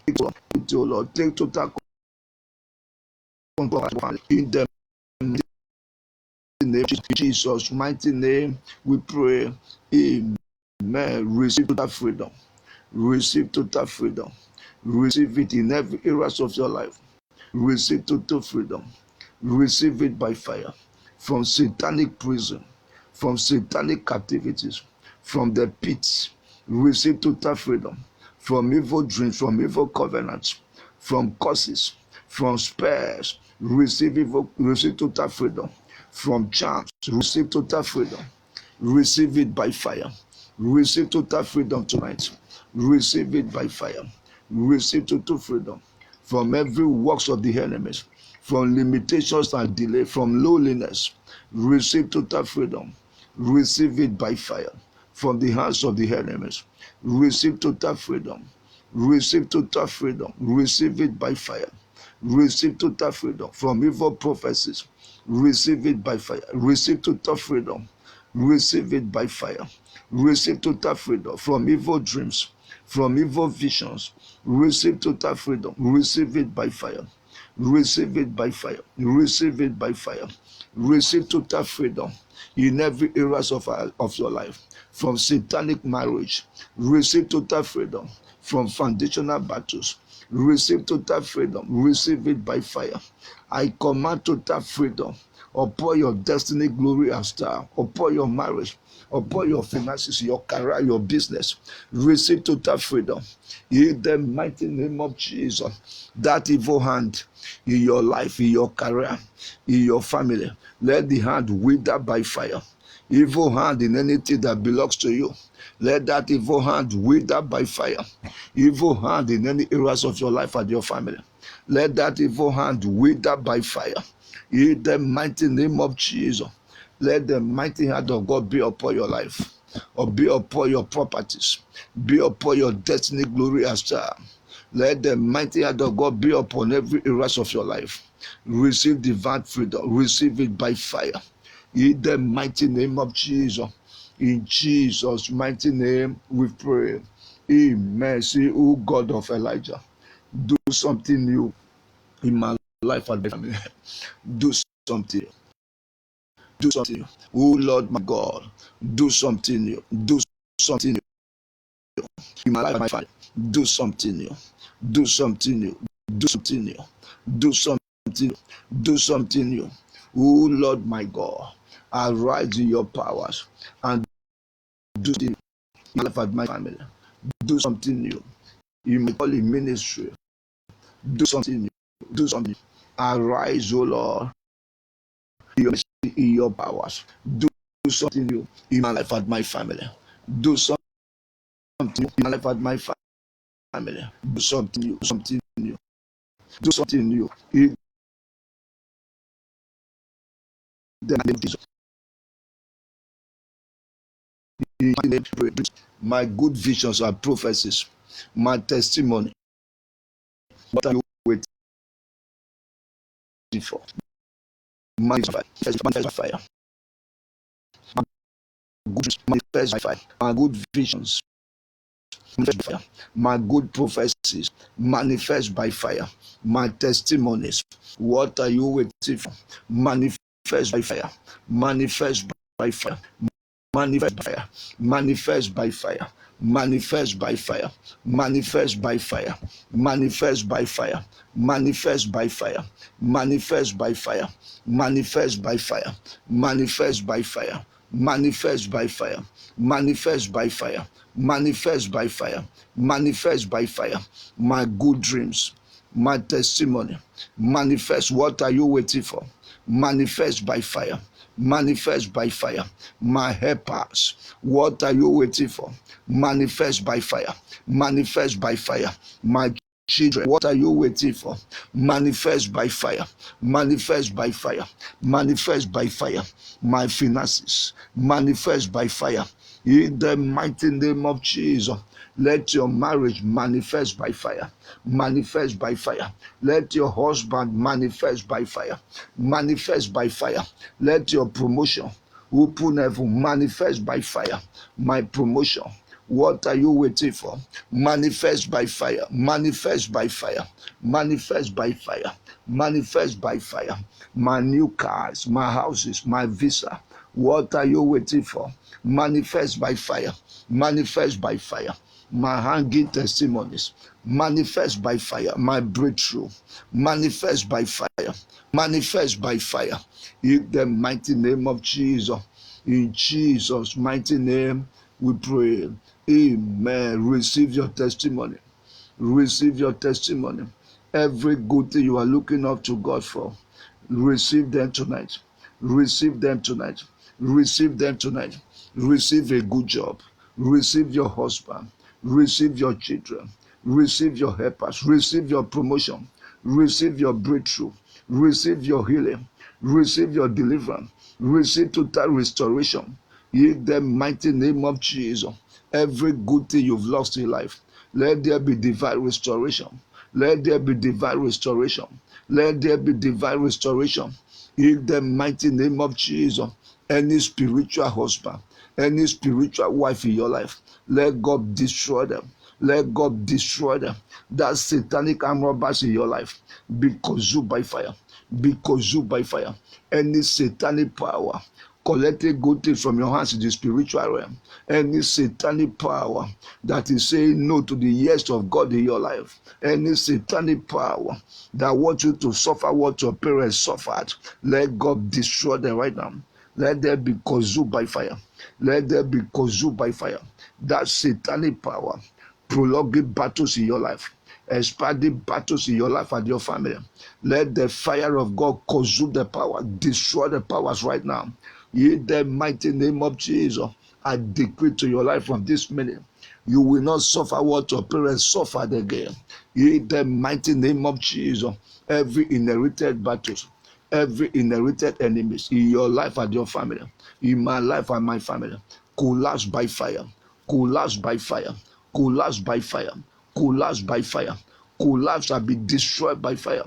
Take total, Lord. Take total control in the name of Jesus' mighty name. We pray. Amen. Receive total freedom. Receive total freedom. Receive it in every area of your life. Receive total freedom. Receive it by fire. From satanic prison, from satanic captivities, from the pits. Receive total freedom. From evil dreams, from evil covenants, from curses, from spells. Receive total freedom. From charms, receive total freedom. Receive it by fire. Receive total freedom tonight. Receive it by fire. Receive total freedom from every works of the enemies, from limitations and delay, from lowliness. Receive total freedom. Receive it by fire from the hands of the enemies. Receive total freedom. Receive total freedom. Receive it by fire. Receive total freedom from evil prophecies. Receive it by fire. Receive total freedom. Receive it by fire. Receive total freedom from evil dreams, from evil visions. Receive total freedom. Receive it by fire. Receive it by fire. Receive it by fire. Receive total freedom in every area of your life. From satanic marriage, receive total freedom. From foundational battles, receive total freedom. Receive it by fire. I command total freedom upon your destiny, glory, and star, upon your marriage, upon your finances, your career, your business. Receive total freedom in the mighty name of Jesus. That evil hand in your life, in your career, in your family, let the hand wither by fire. Evil hand in anything that belongs to you, let that evil hand wither by fire. Evil hand in any areas of your life and your family, let that evil hand wither by fire. In the mighty name of Jesus, let the mighty hand of God be upon your life, or be upon your properties, be upon your destiny, glory, and star. Let the mighty hand of God be upon every area of your life. Receive divine freedom. Receive it by fire. In the mighty name of Jesus. In Jesus' mighty name we pray. Amen. See, oh God of Elijah, do something new in my life and my family. Do something. Do something new. Oh Lord my God, do something new. Do something new in my life and my family. Do something new. Do something new. Do something new. Do something new. Do something new. Oh Lord my God, arise in your powers and do something new in my life and my family. Do something new in my calling ministry. Do something new. Do something new. Arise, O Lord, in your powers. Do something new in my life and my family. Do something new in my life and my family. Do something new. Something new. Do something new in the name of Jesus. My good visions and prophecies, my testimony. What are you waiting for? Manifest by fire. Manifest by fire. My good visions, manifest by fire. My good prophecies, manifest by fire. My testimonies, what are you waiting for? Manifest by fire. Manifest by fire. Manifest by fire. Manifest by fire. Manifest by fire. Manifest by fire. Manifest by fire. Manifest by fire. Manifest by fire. Manifest by fire. Manifest by fire. Manifest by fire. Manifest by fire. Manifest by fire. Manifest by fire. My good dreams, my testimony. Manifest. What are you waiting for? Manifest by fire. Manifest by fire. My helpers, what are you waiting for? Manifest by fire. Manifest by fire. My children, what are you waiting for? Manifest by fire. Manifest by fire. Manifest by fire. My finances, manifest by fire. In the mighty name of Jesus. Let your marriage manifest by fire. Manifest by fire. Let your husband manifest by fire. Manifest by fire. Let your promotion, open heaven, manifest by fire. My promotion, what are you waiting for? Manifest by fire. Manifest by fire. Manifest by fire. Manifest by fire. My new cars, my houses, my visa, what are you waiting for? Manifest by fire. Manifest by fire. My hanging testimonies, manifest by fire. My breakthrough, manifest by fire. Manifest by fire. In the mighty name of Jesus. In Jesus' mighty name we pray. Amen. Receive your testimony. Receive your testimony. Every good thing you are looking up to God for, receive them tonight. Receive them tonight. Receive them tonight. Receive a good job. Receive your husband. Receive your children. Receive your helpers. Receive your promotion. Receive your breakthrough. Receive your healing. Receive your deliverance. Receive total restoration. In the mighty name of Jesus. Every good thing you've lost in life, let there be divine restoration. Let there be divine restoration. Let there be divine restoration. In the mighty name of Jesus. Any spiritual husband, any spiritual wife in your life, let God destroy them. Let God destroy them. That satanic arm robbers in your life, be consumed by fire. Be consumed by fire. Any satanic power collecting good things from your hands in the spiritual realm, any satanic power that is saying no to the yes of God in your life, any satanic power that wants you to suffer what your parents suffered, let God destroy them right now. Let them be consumed by fire. Let them be consumed by fire. That satanic power prolonging battles in your life, expanding battles in your life and your family. Let the fire of God consume the power, destroy the powers right now. In the mighty name of Jesus, I decree to your life from this minute, you will not suffer what your parents suffered again. In the mighty name of Jesus, every inherited battles, every inherited enemies in your life and your family, in my life and my family, collapse by fire, collapse by fire, collapse by fire, collapse by fire, collapse and be destroyed by fire.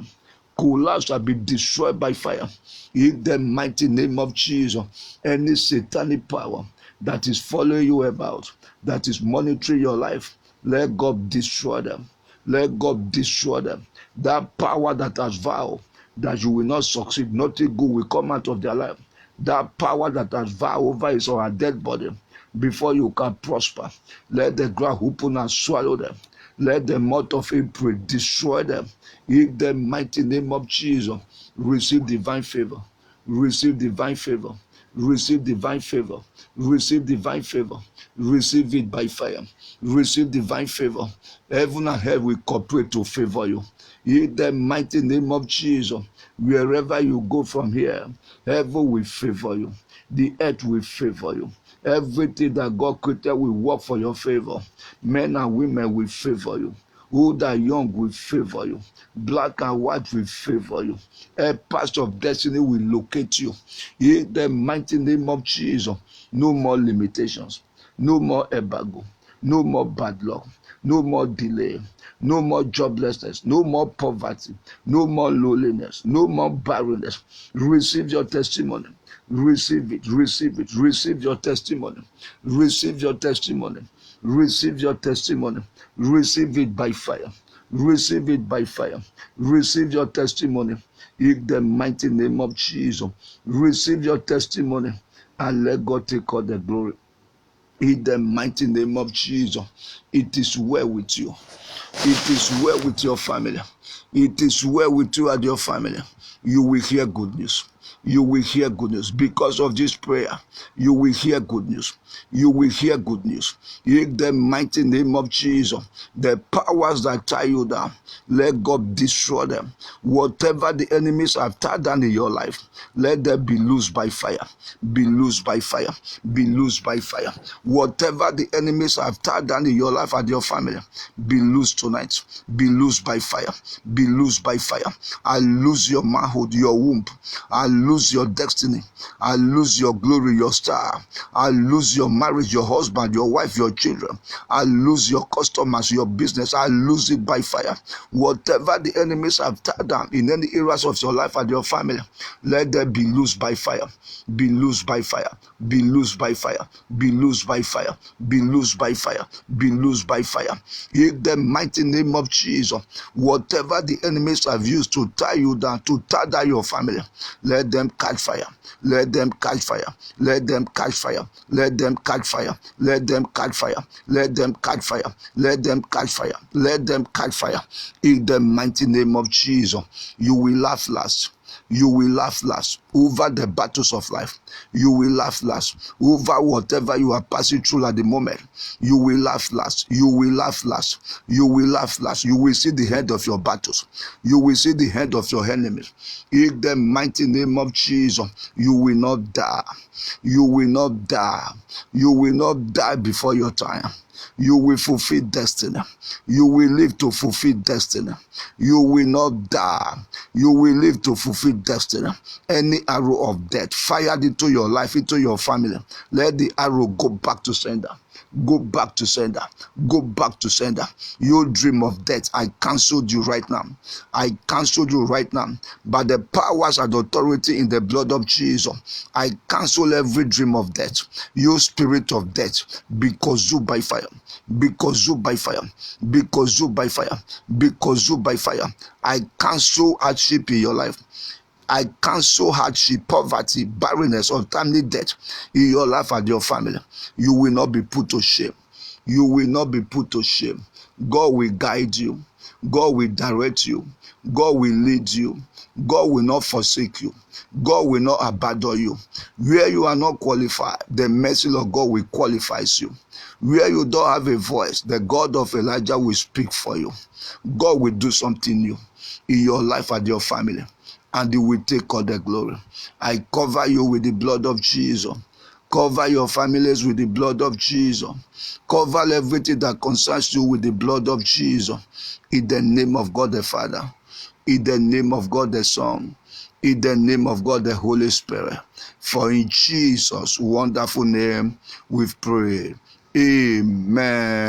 Collapse shall be destroyed by fire. In the mighty name of Jesus, any satanic power that is following you about, that is monitoring your life, let God destroy them. Let God destroy them. That power that has vowed that you will not succeed, nothing good will come out of their life. That power that has vowed over his or her dead body, before you can prosper, let the ground open and swallow them. Let the mouth of April destroy them. In the mighty name of Jesus, receive divine favor. Receive divine favor. Receive divine favor. Receive divine favor. Receive it by fire. Receive divine favor. Heaven and hell will cooperate to favor you. In the mighty name of Jesus, wherever you go from here, heaven will favor you. The earth will favor you. Everything that God created will work for your favor. Men and women will favor you. Old and young will favor you. Black and white will favor you. A path of destiny will locate you. In the mighty name of Jesus, no more limitations, no more embargo, no more bad luck, no more delay, no more joblessness, no more poverty, no more loneliness, no more barrenness. Receive your testimony. Receive it, receive it, receive your testimony, receive your testimony, receive your testimony, receive it by fire, receive it by fire, receive your testimony in the mighty name of Jesus. Receive your testimony and let God take all the glory. In the mighty name of Jesus, it is well with you. It is well with your family. It is well with you and your family. You will hear good news. You will hear good news. Because of this prayer, you will hear good news. You will hear good news. In the mighty name of Jesus, the powers that tie you down, let God destroy them. Whatever the enemies have tied down in your life, let them be loosed by fire. Be loosed by fire. Be loosed by fire. Whatever the enemies have tied down in your life and your family, be loosed tonight. Be loosed by fire. Be loosed by fire. I lose your manhood, your womb. I lose your destiny. I lose your glory, your star. I lose your marriage, your husband, your wife, your children. I lose your customers, your business. I lose it by fire. Whatever the enemies have tied down in any areas of your life and your family, let them be loosed by fire. Be loosed by fire. Be loosed by fire. Be loosed by fire. Be loosed by fire. Be loosed by fire. In the mighty name of Jesus, whatever the enemies have used to tie you down, to tie down your family, let them catch fire. Let them catch fire. Let them catch fire. Let them catch fire. Let them catch fire. Let them catch fire. Let them catch fire. Let them catch fire. In the mighty name of Jesus, you will laugh last. You will laugh last over the battles of life. You will laugh last over whatever you are passing through at the moment. You will laugh last. You will laugh last. You will laugh last. You will see the head of your battles. You will see the head of your enemies. In the mighty name of Jesus, you will not die. You will not die. You will not die before your time. You will fulfill destiny. You will live to fulfill destiny. You will not die. You will live to fulfill destiny. Any arrow of death fired into your life, into your family, let the arrow go back to sender. Go back to sender. Go back to sender. Your dream of death, I cancelled you right now. I cancelled you right now. By the powers and authority in the blood of Jesus, I cancel every dream of death. You spirit of death, because you by fire. Because you by fire. Because you by fire. Because you by fire. I cancel hardship in your life. I cancel hardship, poverty, barrenness, untimely death in your life and your family. You will not be put to shame. You will not be put to shame. God will guide you. God will direct you. God will lead you. God will not forsake you. God will not abandon you. Where you are not qualified, the mercy of God will qualify you. Where you don't have a voice, the God of Elijah will speak for you. God will do something new in your life and your family, and He will take all the glory. I cover you with the blood of Jesus. Cover your families with the blood of Jesus. Cover everything that concerns you with the blood of Jesus. In the name of God the Father. In the name of God the Son. In the name of God the Holy Spirit. For in Jesus' wonderful name we've prayed. Amen.